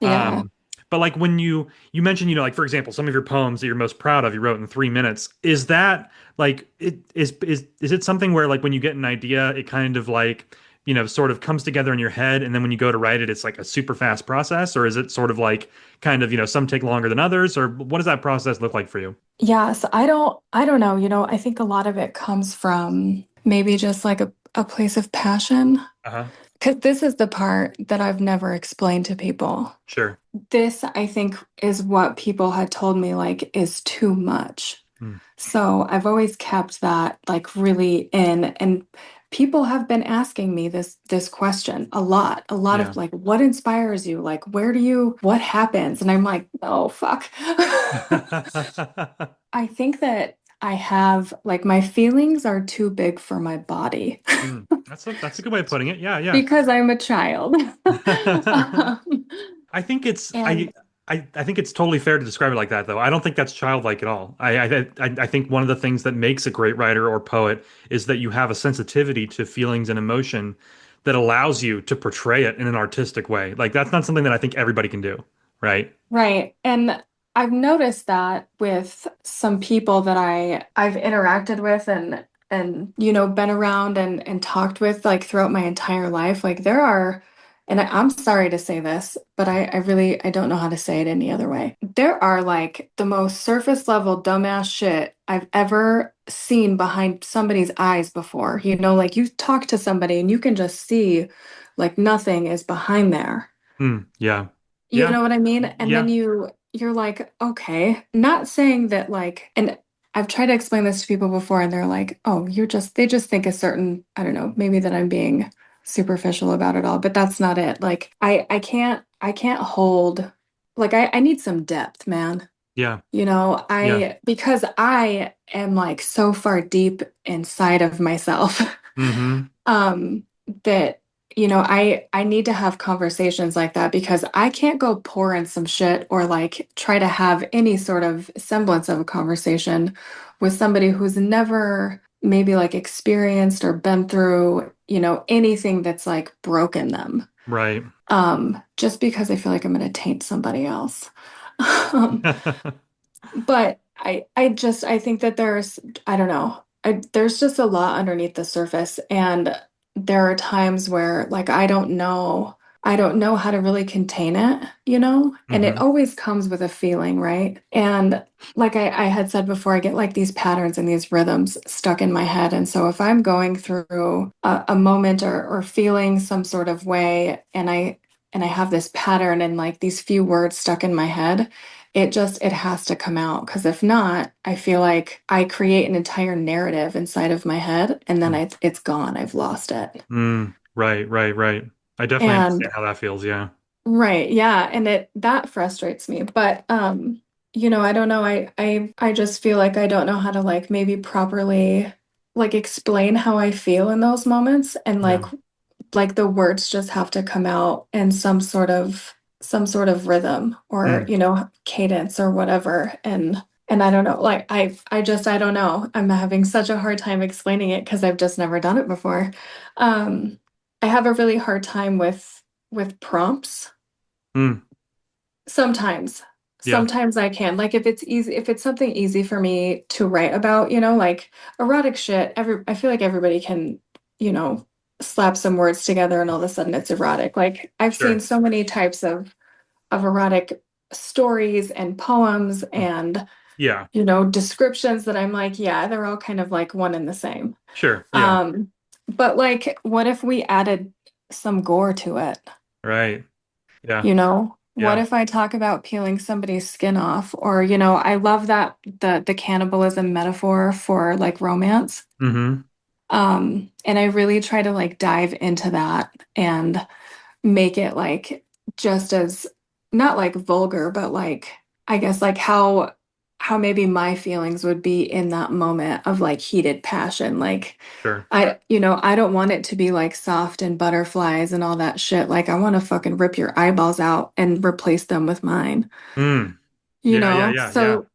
Yeah. But like when you mentioned, like for example, some of your poems that you're most proud of, you wrote in 3 minutes. Is that like is it something where like when you get an idea, it kind of like sort of comes together in your head, and then when you go to write it, it's like a super fast process, or is it sort of like kind of some take longer than others, or what does that process look like for you? Yeah, so I don't know, I think a lot of it comes from maybe just like a place of passion. Uh-huh. Because this is the part that I've never explained to people. Sure. This, I think, is what people had told me like is too much. Hmm. So I've always kept that like really in, and people have been asking me this question a lot Yeah. of like, what inspires you? Like, what happens? And I'm like, oh fuck. I think that I have like my feelings are too big for my body Hmm. That's a good way of putting it. Yeah, yeah. because I'm a child. Um, I think it's and I think it's totally fair to describe it like that, though. I don't think that's childlike at all. I think one of the things that makes a great writer or poet is that you have a sensitivity to feelings and emotion that allows you to portray it in an artistic way. Like that's not something that I think everybody can do, right? right. And I've noticed that with some people that I've interacted with and been around and talked with like throughout my entire life. Like there are, and I'm sorry to say this, but I really I don't know how to say it any other way. There are like the most surface level dumbass shit I've ever seen behind somebody's eyes before. Like you talk to somebody and you can just see like nothing is behind there. Hmm. Yeah. You Yeah. know what I mean? And then Yeah. you're like, okay, not saying that like, and I've tried to explain this to people before and they're like, oh, they just think a certain, I don't know, maybe that I'm being superficial about it all, but that's not it. Like I can't hold, like I need some depth, man. Yeah. Yeah. Because I am like so far deep inside of myself. Mm-hmm. um that I need to have conversations like that because I can't go pour in some shit or like try to have any sort of semblance of a conversation with somebody who's never maybe like experienced or been through anything that's like broken them, Right. just because I feel like I'm going to taint somebody else. um, but I think that I don't know. There's just a lot underneath the surface, and there are times where like I don't know how to really contain it. And it Mm-hmm. always comes with a feeling, right? And like I had said before, I get like these patterns and these rhythms stuck in my head. And so if I'm going through a moment or feeling some sort of way, and I have this pattern and like these few words stuck in my head, it has to come out because if not, I feel like I create an entire narrative inside of my head and then it's gone. I've lost it. Mm. Right. Right. Right. I definitely And understand how that feels. Yeah. right, yeah, and it that frustrates me. But I don't know. I just feel like I don't know how to like maybe properly like explain how I feel in those moments and Yeah. like the words just have to come out in some sort of rhythm or Mm. cadence or whatever, and I don't know, like I don't know, I'm having such a hard time explaining it because I've just never done it before. um I have a really hard time with prompts. Mm. Sometimes. Yeah. Sometimes I can. Like if it's something easy for me to write about, like erotic shit, I feel like everybody can, you know, slap some words together and all of a sudden it's erotic. Like I've seen Sure. so many types of erotic stories and poems, Mm. and Yeah. descriptions that I'm like, yeah, they're all kind of like one and the same. Sure. Yeah. Um, but like, what if we added some gore to it? Right. Yeah. What Yeah. if I talk about peeling somebody's skin off? Or, I love that the cannibalism metaphor for like romance. Mm-hmm. And I really try to like dive into that and make it like just as not like vulgar, but like I guess like how maybe my feelings would be in that moment of like heated passion. Like Sure. I don't want it to be like soft and butterflies and all that shit. Like I want to fucking rip your eyeballs out and replace them with mine. Mm. Yeah. Yeah. Yeah. Yeah. So,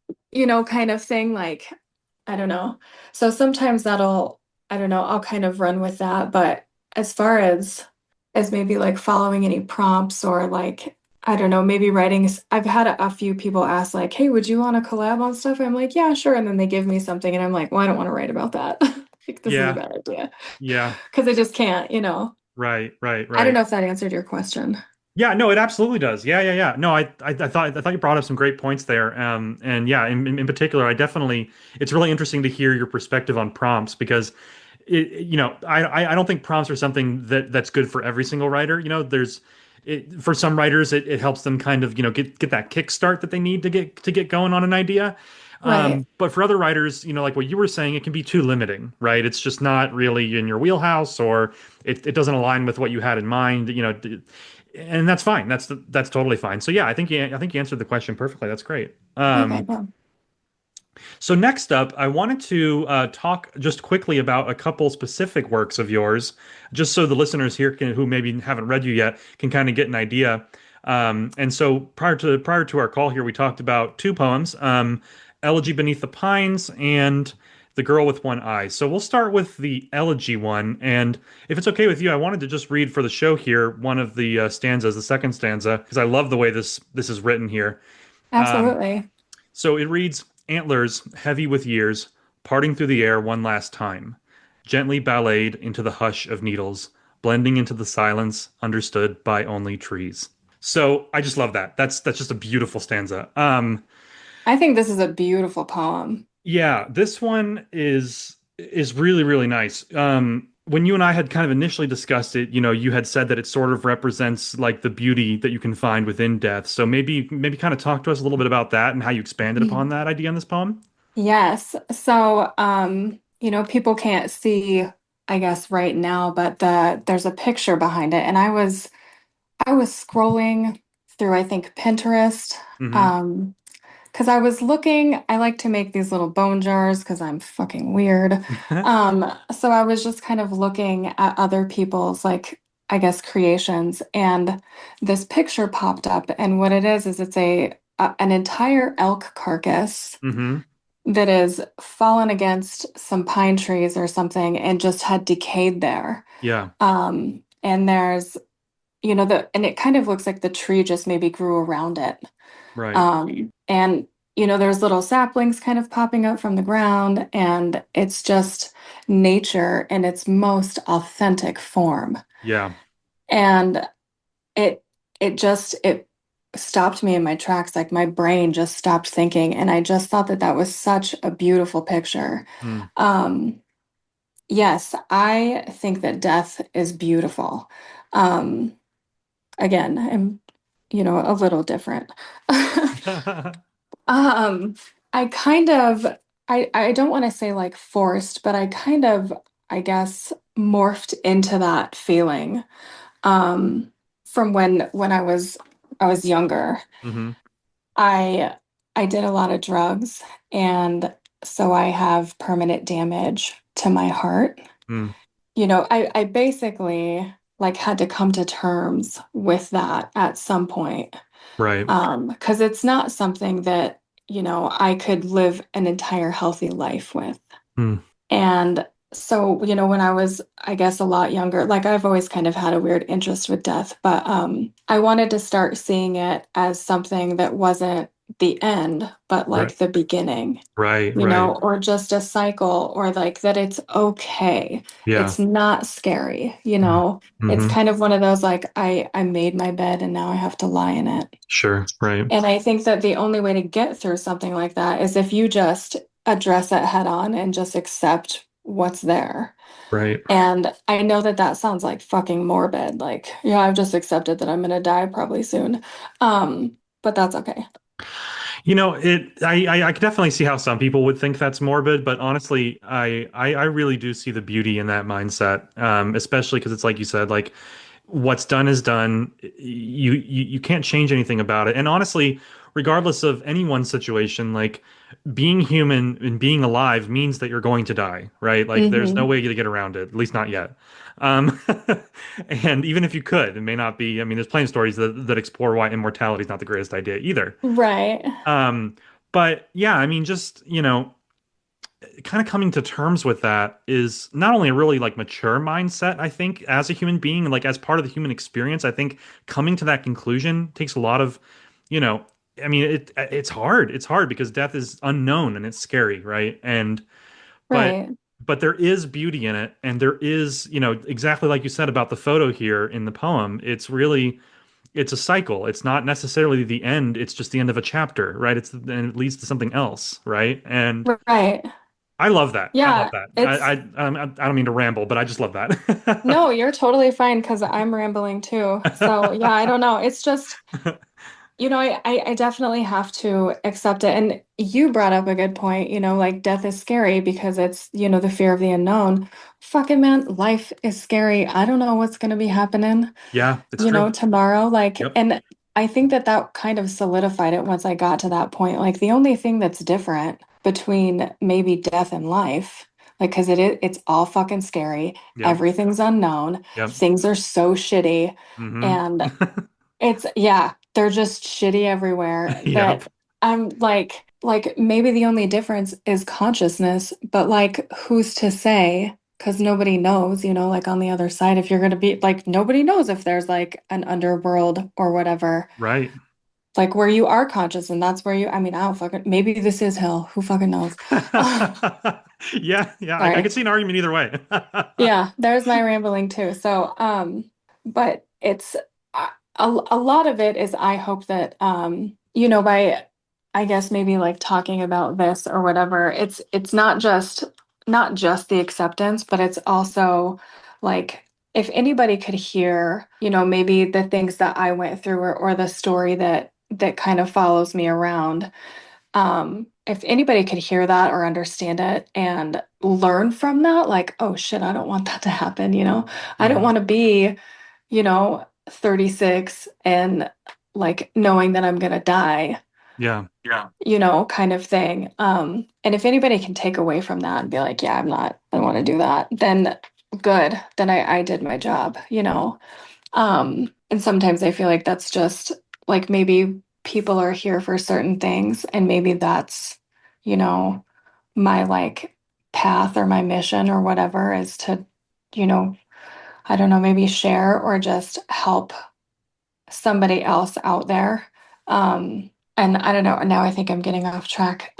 kind of thing, like, I don't know. So sometimes I don't know, I'll kind of run with that. But as far as maybe like following any prompts or like, I don't know, maybe writing, I've had a few people ask like, hey, would you want to collab on stuff? I'm like, yeah, sure. And then they give me something and I'm like, well, I don't want to write about that. Like, this is a Yeah. bad idea. Yeah. Because I just can't. Right. Right. I don't Right. know if that answered your question. Yeah, no, it absolutely does. Yeah, yeah, yeah. No, I thought you brought up some great points there. And yeah, in particular, it's really interesting to hear your perspective on prompts because I don't think prompts are something that's good for every single writer. For some writers, it helps them kind of, get that kickstart that they need to get going on an idea. Right. But for other writers, like what you were saying, it can be too limiting, right? It's just not really in your wheelhouse, or it doesn't align with what you had in mind, and that's fine. That's totally fine. So yeah, I think you answered the question perfectly. That's great. Okay, yeah. So next up, I wanted to talk just quickly about a couple specific works of yours, just so the listeners here who maybe haven't read you yet can kind of get an idea. And so prior to our call here, we talked about two poems, "Elegy Beneath the Pines" and "The Girl with One Eye." So we'll start with the elegy one, and if it's okay with you, I wanted to just read for the show here one of the stanzas, the second stanza, because I love the way this is written here. Absolutely. So it reads, "Antlers, heavy with years, parting through the air one last time, gently ballet into the hush of needles, blending into the silence understood by only trees." So I just love that. That's just a beautiful stanza. I think this is a beautiful poem. Yeah, this one is really really nice. When you and I had kind of initially discussed it, you had said that it sort of represents like the beauty that you can find within death. So maybe kind of talk to us a little bit about that and how you expanded upon that idea in this poem. Yes. So, people can't see, I guess, right now, but there's a picture behind it. And I was scrolling through, I think, Pinterest. Mm-hmm. Um, because I was looking, I like to make these little bone jars because I'm fucking weird. So I was just kind of looking at other people's like, I guess, creations, and this picture popped up. And what it is it's an entire elk carcass Mm-hmm. that is fallen against some pine trees or something and just had decayed there. Yeah. And there's, and it kind of looks like the tree just maybe grew around it. Right. And there's little saplings kind of popping up from the ground, and it's just nature in its most authentic form. Yeah. And it it stopped me in my tracks, like my brain just stopped thinking, and I just thought that that was such a beautiful picture. Mm. Um, yes, I think that death is beautiful. Um, Again, I'm, a little different. Um, I kind of, I don't want to say like forced, but I kind of, I guess, morphed into that feeling from when I was younger. Mm-hmm. I I did a lot of drugs, and so I have permanent damage to my heart. Mm. I basically like had to come to terms with that at some point. Right. Because it's not something that, I could live an entire healthy life with. Mm. And so, when I was, I guess, a lot younger, like I've always kind of had a weird interest with death, but I wanted to start seeing it as something that wasn't the end, but Right. like the beginning, Right. Right. or just a cycle, or like that it's okay. Yeah. It's not scary, It's Mm-hmm. kind of one of those like I made my bed and now I have to lie in it. Sure. Right. And I think that the only way to get through something like that is if you just address it head on and just accept what's there. Right. And I know that that sounds like fucking morbid. Like, yeah, I've just accepted that I'm gonna die probably soon. But that's okay. I can definitely see how some people would think that's morbid, but honestly, I really do see the beauty in that mindset. Especially because it's like you said, like what's done is done. You can't change anything about it. And honestly, regardless of anyone's situation, like being human and being alive means that you're going to die, right? Like there's no Hmm. way to get around it, at least not yet. Um, and even if you could, it may not be. I mean, there's plenty of stories that explore why immortality is not the greatest idea either. Right. Um, but yeah, I mean, just, kind of coming to terms with that is not only a really like mature mindset, I think, as a human being, like as part of the human experience, I think coming to that conclusion takes a lot of, you know, I mean, it's hard. It's hard because death is unknown and it's scary, right? But Right. but there is beauty in it, and there is, exactly like you said about the photo here in the poem. It's a cycle. It's not necessarily the end. It's just the end of a chapter, right? And it leads to something else, right? And Right. I love that. I love Yeah, that. it's I don't mean to ramble, but I just love that. no, you're totally fine because I'm rambling too. So yeah, I don't know. It's just I definitely have to accept it. And you brought up a good point, like death is scary because it's, the fear of the unknown. Fucking man, life is scary. I don't know what's going to be happening, Yeah, it's true. tomorrow. Like, Yep. and I think that that kind of solidified it once I got to that point. Like, the only thing that's different between maybe death and life, like, because it's all fucking scary. Yep. Everything's unknown. Yep. Things are so shitty. Hmm. And yeah, they're just shitty everywhere Yep. that I'm like maybe the only difference is consciousness, but like who's to say? Because nobody knows, like on the other side, if you're gonna be like nobody knows if there's like an underworld or whatever, Right. like where you are conscious and that's where I mean, I don't fucking maybe this is hell. Who fucking knows? Yeah. Yeah. I Sorry. could see an argument either way. Yeah, there's my rambling too. So, but it's a lot of it is I hope that by I guess maybe like talking about this or whatever, it's not just the acceptance, but it's also like if anybody could hear, maybe the things that I went through or the story that kind of follows me around, if anybody could hear that or understand it and learn from that, like, oh shit, I don't want that to happen, I don't Mhm. want to be, 36 and like knowing that I'm gonna die, Yeah. kind of thing. And if anybody can take away from that and be like, yeah, I don't want to do that, then good, then I did my job, and sometimes I feel like that's just like maybe people are here for certain things, and maybe that's, you know, my like path or my mission or whatever is to, you know, I don't know, maybe share or just help somebody else out there. And I don't know, now I think I'm getting off track.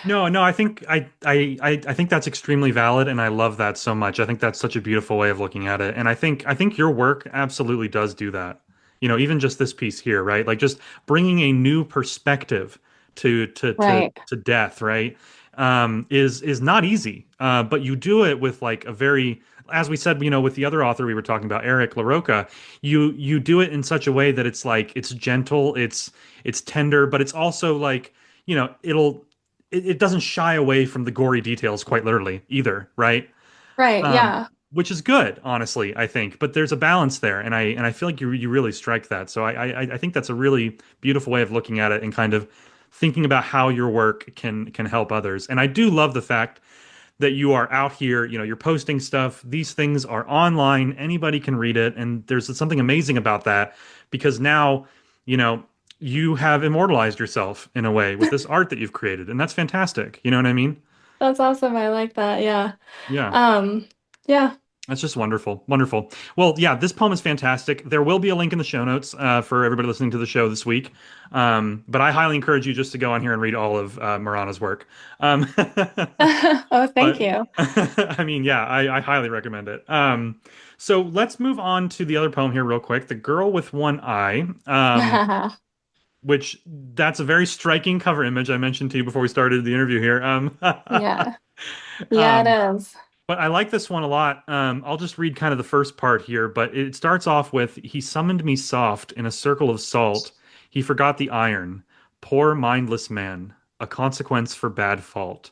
No, no, I think that's extremely valid, and I love that so much. I think that's such a beautiful way of looking at it, and I think your work absolutely does do that. Even just this piece here, right? Like just bringing a new perspective Right, to death, right? Is not easy, but you do it with like a very, as we said, with the other author we were talking about, Eric LaRocca, you do it in such a way that it's like it's gentle, it's tender, but it's also like it doesn't shy away from the gory details quite literally either, right? right, Um, yeah. which is good, honestly, I think. But there's a balance there, and I feel like you really strike that. So I think that's a really beautiful way of looking at it and kind of thinking about how your work can help others. And I do love the fact that you are out here, you're posting stuff. These things are online. Anybody can read it. And there's something amazing about that because now, you know, you have immortalized yourself in a way with this art that you've created. And that's fantastic. You know what I mean? That's awesome. I like that. Yeah. Yeah. Um, yeah. That's just wonderful. Wonderful. Well, yeah, this poem is fantastic. There will be a link in the show notes for everybody listening to the show this week. But I highly encourage you just to go on here and read all of Morana's work. Oh, thank But you. I mean, yeah, I highly recommend it. So let's move on to the other poem here, real quick. The Girl with One Eye, which that's a very striking cover image I mentioned to you before we started the interview here. Yeah. Yeah, Um, it is. but I like this one a lot. I'll just read kind of the first part here, but it starts off with he summoned me soft in a circle of salt. He forgot the iron. Poor mindless man, a consequence for bad fault.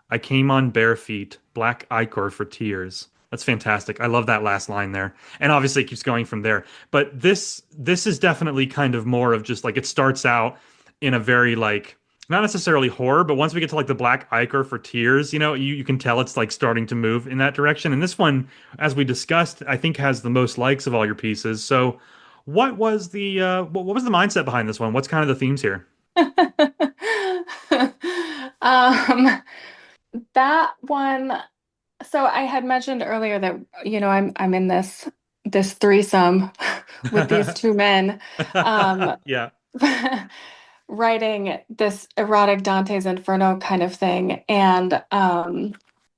I came on bare feet, black ichor for tears. That's fantastic. I love that last line there. And obviously it keeps going from there. But this is definitely kind of more of just like it starts out in a very like not necessarily horror, but once we get to like the black ichor for tears, you can tell it's like starting to move in that direction. And this one, as we discussed, I think has the most likes of all your pieces. So what was the mindset behind this one? What's kind of the themes here? Um, that one, so I had mentioned earlier that, I'm in this threesome with these two men, um, Yeah. writing this erotic Dante's Inferno kind of thing. And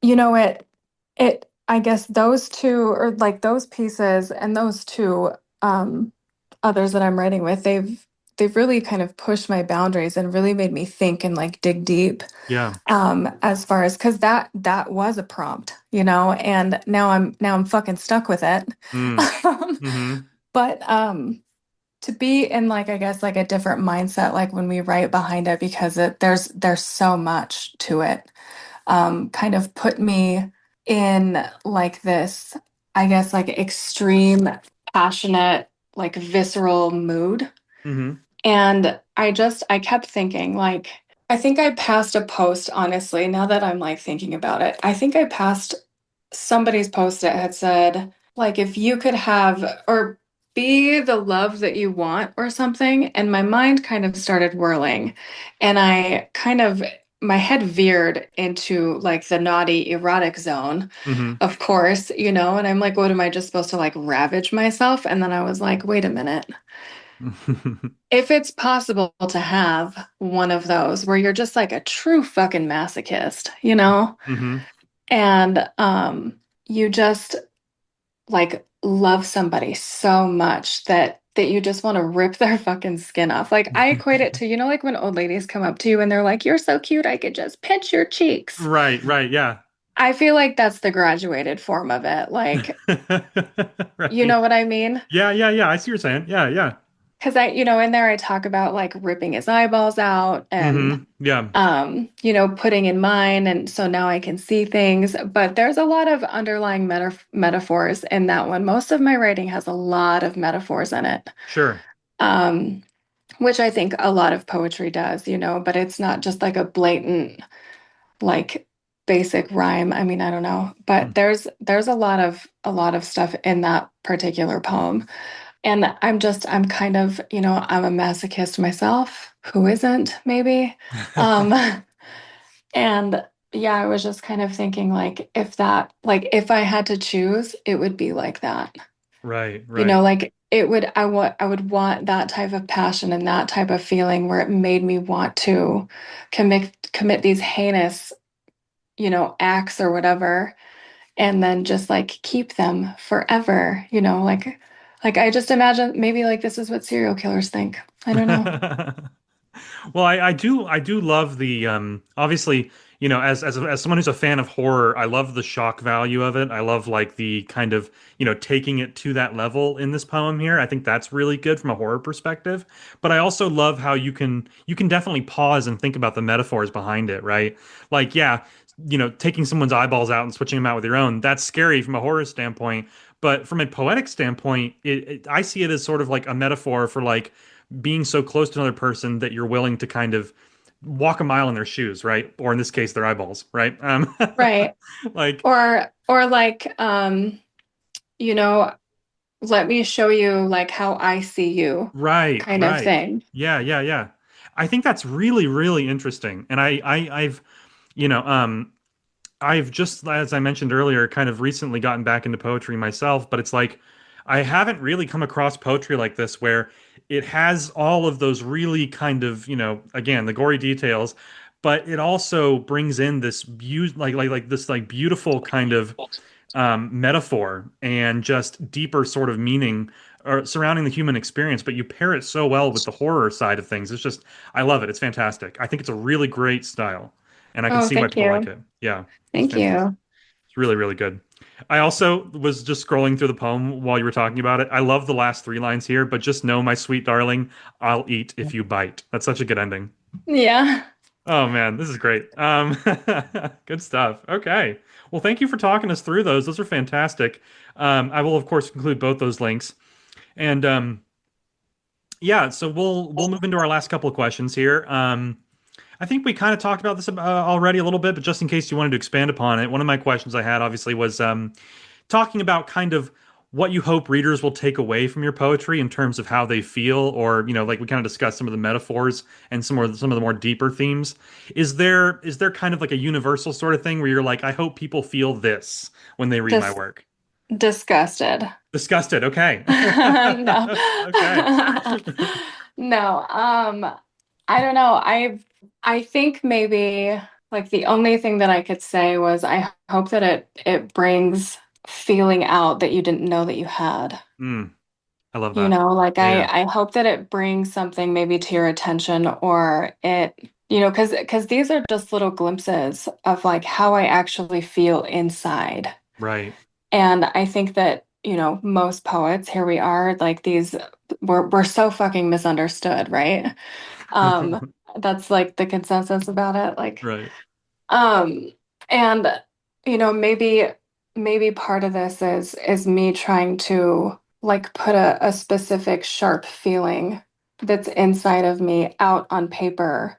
you know, I guess those two, or like those pieces and those two others that I'm writing with, they've really kind of pushed my boundaries and really made me think and like dig deep, Yeah. as far as, because that was a prompt, and now I'm fucking stuck with it. Mm. um, Mm-hmm. but to be in, like, I guess, like a different mindset, like when we write behind it, because there's so much to it, kind of put me in like this, I guess, like extreme, passionate, like visceral mood. Mm-hmm. And I kept thinking, like, I think I passed a post, honestly, now that I'm like thinking about it. I think I passed somebody's post that had said, like, if you could have or be the love that you want or something. And my mind kind of started whirling. And my head veered into like the naughty erotic zone, Mm-hmm. of course, and I'm like, what am I just supposed to like ravage myself? And then I was like, wait a minute. If it's possible to have one of those where you're just like a true fucking masochist, Mm-hmm. and you just like love somebody so much that you just want to rip their fucking skin off. Like I equate it to, like when old ladies come up to you and they're like, "You're so cute, I could just pinch your cheeks." Right, right, yeah. I feel like that's the graduated form of it. Like, you know Right. what I mean? Yeah, yeah, yeah. I see what you're saying. Yeah, yeah. Because in there I talk about like ripping his eyeballs out and Mm-hmm. Yeah, putting in mine, and so now I can see things. But there's a lot of underlying metaphors in that one. Most of my writing has a lot of metaphors in it, sure. um, which I think a lot of poetry does, but it's not just like a blatant, like basic rhyme. I mean, I don't know, but there's a lot of stuff in that particular poem. And I'm kind of, I'm a masochist myself. Who isn't, maybe? Um, and yeah, I was just kind of thinking like if I had to choose, it would be like that. Right, right. Like I would want that type of passion and that type of feeling where it made me want to commit these heinous, acts or whatever, and then just like keep them forever, like I just imagine maybe like this is what serial killers think. I don't know. Well, I do love the obviously, as someone who's a fan of horror, I love the shock value of it. I love like the kind of, taking it to that level in this poem here. I think that's really good from a horror perspective. But I also love how you can definitely pause and think about the metaphors behind it, right? Like, yeah, taking someone's eyeballs out and switching them out with your own, that's scary from a horror standpoint. But from a poetic standpoint, I see it as sort of like a metaphor for like being so close to another person that you're willing to kind of walk a mile in their shoes, right? Or in this case, their eyeballs, right? Right. Like, Or like you know let me show you like how I see you, right, kind of right. thing. Yeah, yeah, yeah. I think that's really, really interesting. And I've, you know, um, I've just, as I mentioned earlier, kind of recently gotten back into poetry myself, but it's like I haven't really come across poetry like this where it has all of those really kind of, again, the gory details, but it also brings in this like this like beautiful kind of metaphor and just deeper sort of meaning or surrounding the human experience, but you pair it so well with the horror side of things. It's just, I love it. It's fantastic. I think it's a really great style, and I can Oh, see why thank people like you. it. Yeah, it's Thank fantastic. you. It's really, really good. I also was just scrolling through the poem while you were talking about it. I love the last three lines here, but just know, my sweet darling, I'll eat if you bite. That's such a good ending. Yeah. Oh man, this is great. Good stuff. Okay. Well, thank you for talking us through those. Those are fantastic. I will of course include both those links. And yeah, so we'll move into our last couple of questions here. I think we kind of talked about this already a little bit, but just in case you wanted to expand upon it, one of my questions I had obviously was talking about kind of what you hope readers will take away from your poetry in terms of how they feel, or like we kind of discussed some of the metaphors and some of the more deeper themes. Is there kind of like a universal sort of thing where you're like, I hope people feel this when they read my Just work? disgusted. Disgusted. Okay. No. Okay. No. I don't know. I think maybe like the only thing that I could say was I hope that it brings feeling out that you didn't know that you had. Mm, I love You that. know, like Yeah, yeah. I hope that it brings something maybe to your attention, or it, because these are just little glimpses of like how I actually feel inside. Right. And I think that, most poets, here we are, like these, we're so fucking misunderstood, right? Um, that's like the consensus about it. Like, Right. um, and maybe part of this is me trying to like put a specific sharp feeling that's inside of me out on paper,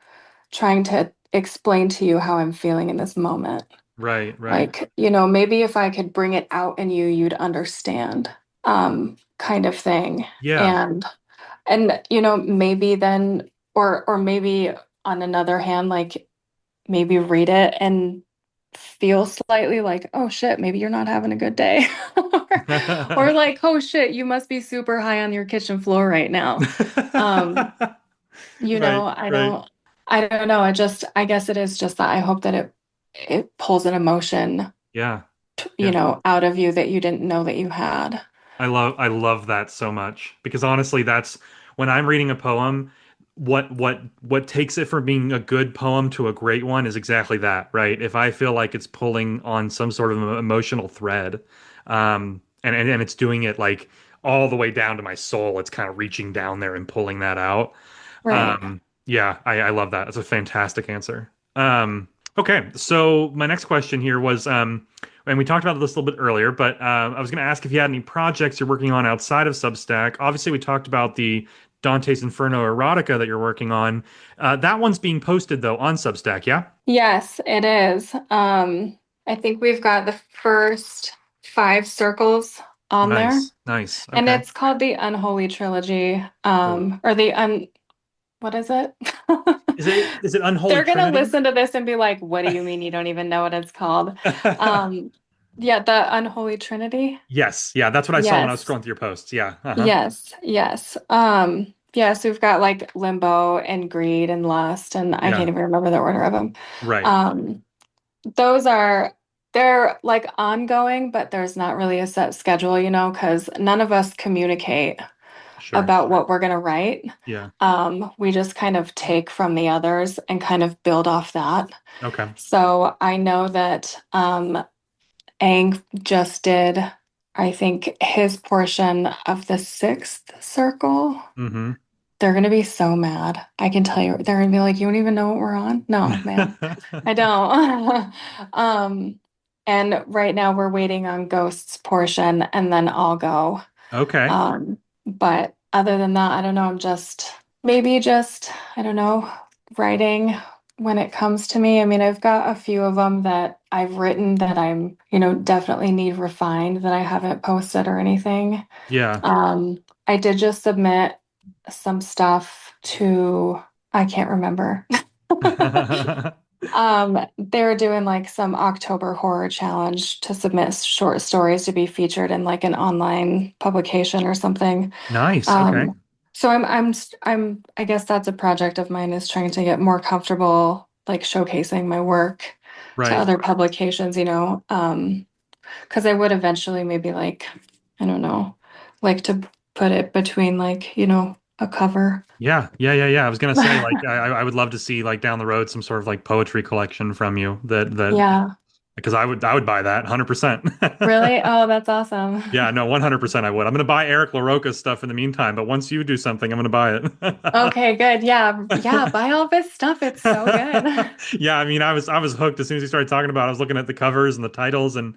trying to explain to you how I'm feeling in this moment. Right. Right. Like, maybe if I could bring it out in you, you'd understand, kind of thing. Yeah. And maybe then, or maybe on another hand, like maybe read it and feel slightly like, oh shit, maybe you're not having a good day. Or like, oh shit, you must be super high on your kitchen floor right now. Um, Right. Right. I don't know. I guess it is just that I hope that it pulls an emotion, Yeah. Yeah. out of you that you didn't know that you had. I love that so much because honestly, that's when I'm reading a poem, what takes it from being a good poem to a great one is exactly that, right? If I feel like it's pulling on some sort of emotional thread, and it's doing it like all the way down to my soul, it's kind of reaching down there and pulling that out. Right. Yeah, I love that. That's a fantastic answer. Okay, so my next question here was, and we talked about this a little bit earlier, but I was going to ask if you had any projects you're working on outside of Substack. Obviously, we talked about the Dante's Inferno erotica that you're working on. That one's being posted though on Substack, yeah? Yes, it is. I think we've got the first five circles on there, Nice, nice. and Okay, it's called the Unholy Trilogy, cool. or what is it? Is it Unholy They're gonna Trinity? listen to this and be like, "What do you mean you don't even know what it's called?" Um, yeah, the Unholy Trinity. Yes, yeah, that's what I saw when I was Yes, scrolling through your posts. Yeah, uh-huh. yes, yes. Yeah, so we've got like limbo and greed and lust, and I Yeah, can't even remember the order of them. right. Um, those are they're like ongoing, but there's not really a set schedule, because none of us communicate Sure. about what we're gonna write. Yeah. We just kind of take from the others and kind of build off that. Okay. So I know that Aang just did, I think, his portion of the sixth circle. Mm-hmm. They're gonna be so mad. I can tell you, they're gonna be like, "You don't even know what we're on?" No, man, I don't. And right now we're waiting on Ghost's portion, and then I'll go. Okay. But other than that, I don't know. I'm just maybe just, I don't know, writing when it comes to me. I mean, I've got a few of them that I've written that I'm, definitely need refined that I haven't posted or anything. Yeah. I did just submit some stuff to, I can't remember. They were doing like some October horror challenge to submit short stories to be featured in like an online publication or something. Nice. Okay. Um, so I guess that's a project of mine is trying to get more comfortable like showcasing my work to Right. other publications, because I would eventually maybe like, I don't know, like to put it between like, a cover. Yeah. Yeah. Yeah. Yeah. I was gonna say like I would love to see like down the road some sort of like poetry collection from you that Yeah. because I would buy that 100%. Really? Oh, that's awesome. Yeah, no, 100% I would. I'm going to buy Eric LaRocca's stuff in the meantime, but once you do something, I'm going to buy it. Okay, good. Yeah. Yeah, buy all this stuff. It's so good. Yeah, I mean, I was hooked as soon as he started talking about it. I was looking at the covers and the titles and,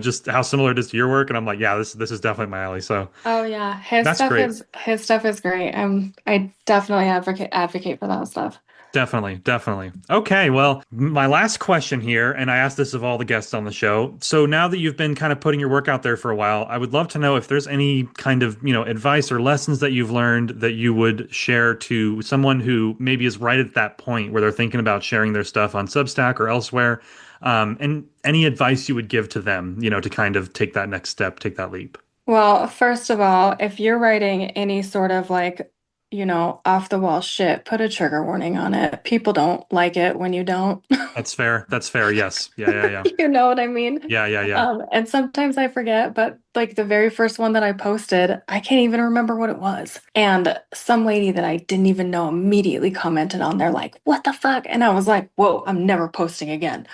just how similar it is to your work and I'm like, yeah, this is definitely my alley. So, Oh yeah, that's great. his stuff is great. I definitely advocate for that stuff. Definitely, definitely. Okay, well, my last question here, and I asked this of all the guests on the show. So now that you've been kind of putting your work out there for a while, I would love to know if there's any kind of, advice or lessons that you've learned that you would share to someone who maybe is right at that point where they're thinking about sharing their stuff on Substack or elsewhere. And any advice you would give to them, to kind of take that next step, take that leap. Well, first of all, if you're writing any sort of like, off the wall shit, put a trigger warning on it. People don't like it when you don't. That's fair. That's fair. Yes. Yeah, yeah, yeah. You know what I mean? Yeah, yeah, yeah. And sometimes I forget, but like the very first one that I posted, I can't even remember what it was. And some lady that I didn't even know immediately commented on there, like, what the fuck? And I was like, whoa, I'm never posting again.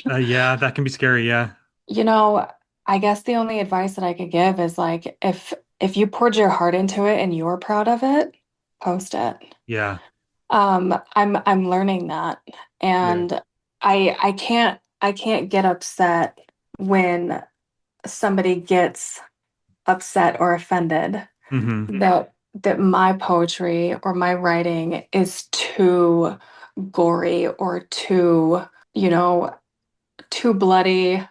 Yeah, that can be scary. Yeah. You know, I guess the only advice that I could give is like if you poured your heart into it and you're proud of it, post it. Yeah. I'm learning that, Yeah. and I can't get upset when somebody gets upset or offended Hmm. that my poetry or my writing is too gory or too, you know, too bloody,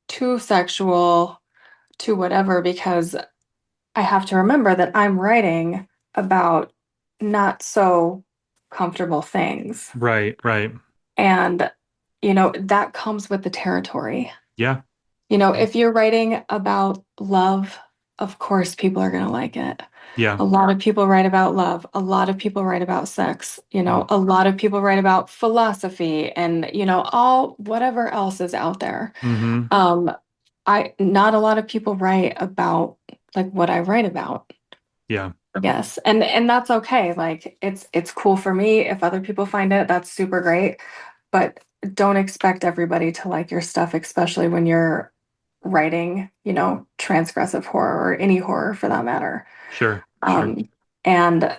too sexual, too whatever, because I have to remember that I'm writing about not so comfortable things. Right, right. And, that comes with the territory. Yeah. If you're writing about love, of course, people are going to like it. Yeah. A lot of people write about love. A lot of people write about sex. Mm. A lot of people write about philosophy and, all whatever else is out there. Hmm. Um, not a lot of people write about like what I write about. Yeah. Yes, and that's okay. Like it's cool for me. If other people find it, that's super great. But don't expect everybody to like your stuff, especially when you're writing, transgressive horror or any horror for that matter. Sure. Sure. Um, and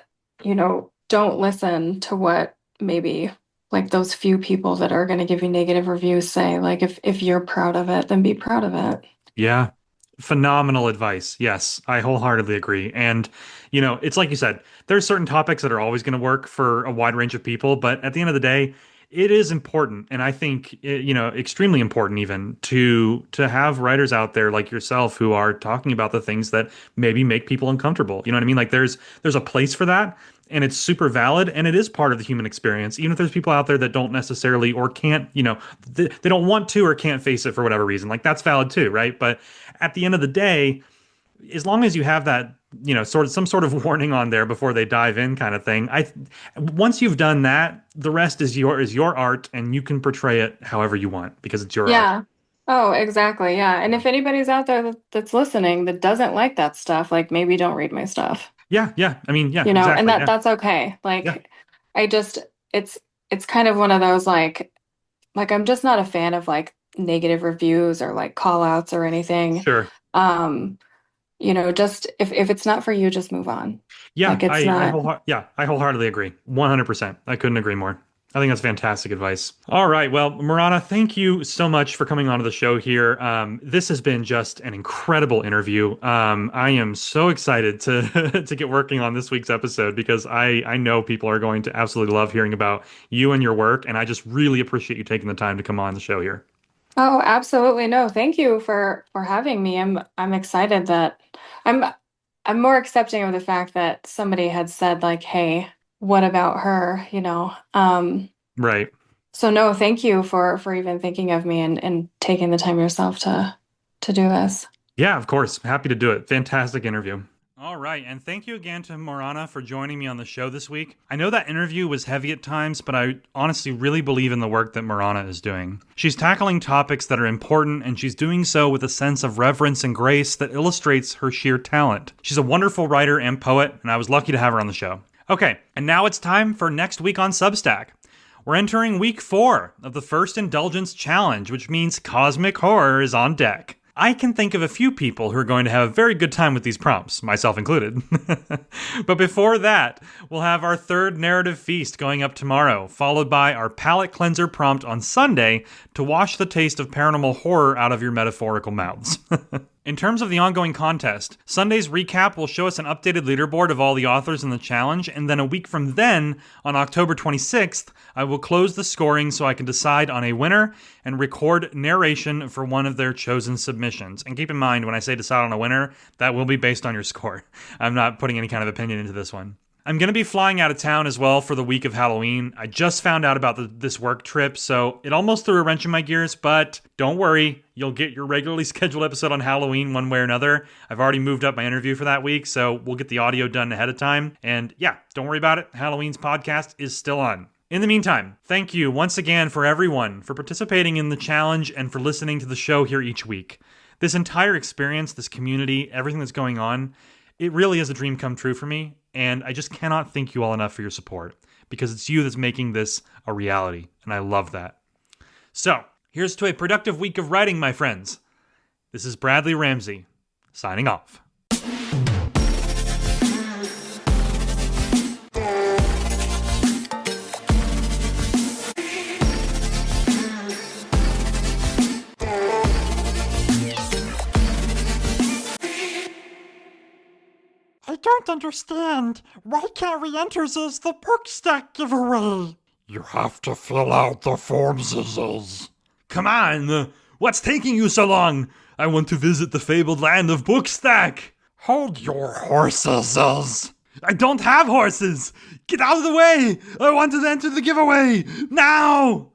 don't listen to what maybe like those few people that are going to give you negative reviews say. Like if you're proud of it, then be proud of it. Yeah. Phenomenal advice. Yes, I wholeheartedly agree. And, it's like you said, there's certain topics that are always going to work for a wide range of people, but at the end of the day, it is important, and I think extremely important even to have writers out there like yourself who are talking about the things that maybe make people uncomfortable. You know what I mean? Like there's a place for that, and it's super valid, and it is part of the human experience. Even if there's people out there that don't necessarily or can't, they don't want to or can't face it for whatever reason, like that's valid too, right? But at the end of the day, as long as you have that, sort of some sort of warning on there before they dive in kind of thing, once you've done that, the rest is your art and you can portray it however you want because it's your art. Yeah. Oh, exactly. Yeah. And if anybody's out there that's listening that doesn't like that stuff, like maybe don't read my stuff, Yeah, yeah. I mean, yeah, and exactly. Yeah. that's okay. Yeah. Like I just it's kind of one of those like I'm just not a fan of like negative reviews or like call outs or anything. Sure. Um, just if it's not for you, just move on. Yeah, Like it's not. I wholeheartedly agree. 100%. I couldn't agree more. I think that's fantastic advice. All right. Well, Morana, thank you so much for coming onto the show here. This has been just an incredible interview. I am so excited to to get working on this week's episode because I know people are going to absolutely love hearing about you and your work, and I just really appreciate you taking the time to come on the show here. Oh, absolutely. No, thank you for having me. I'm excited that I'm I'm more accepting of the fact that somebody had said like, "Hey, what about her?" Right. So no, thank you for even thinking of me and taking the time yourself to do this. Yeah, of course. Happy to do it. Fantastic interview. All right, and thank you again to Morana for joining me on the show this week. I know that interview was heavy at times, but I honestly really believe in the work that Morana is doing. She's tackling topics that are important, and she's doing so with a sense of reverence and grace that illustrates her sheer talent. She's a wonderful writer and poet, and I was lucky to have her on the show. Okay, and now it's time for next week on Substack. We're entering week 4 of the first Indulgence Challenge, which means cosmic horror is on deck. I can think of a few people who are going to have a very good time with these prompts, myself included. But before that, we'll have our third narrative feast going up tomorrow, followed by our palate cleanser prompt on Sunday to wash the taste of paranormal horror out of your metaphorical mouths. In terms of the ongoing contest, Sunday's recap will show us an updated leaderboard of all the authors in the challenge, and then a week from then, on October 26th, I will close the scoring so I can decide on a winner and record narration for one of their chosen submissions. And keep in mind, when I say decide on a winner, that will be based on your score. I'm not putting any kind of opinion into this one. I'm going to be flying out of town as well for the week of Halloween. I just found out about this work trip, so it almost threw a wrench in my gears, but don't worry. You'll get your regularly scheduled episode on Halloween one way or another. I've already moved up my interview for that week, so we'll get the audio done ahead of time. And yeah, don't worry about it. Halloween's podcast is still on. In the meantime, thank you once again for everyone for participating in the challenge and for listening to the show here each week. This entire experience, this community, everything that's going on, it really is a dream come true for me. And I just cannot thank you all enough for your support, because it's you that's making this a reality, and I love that. So, here's to a productive week of writing, my friends. This is Bradley Ramsey, signing off. I don't understand. Why can't we enter this the book stack giveaway? You have to fill out the form, Zizzles. Come on, what's taking you so long? I want to visit the fabled land of Bookstack. Hold your horses, Ziz. I don't have horses. Get out of the way. I want to enter the giveaway now.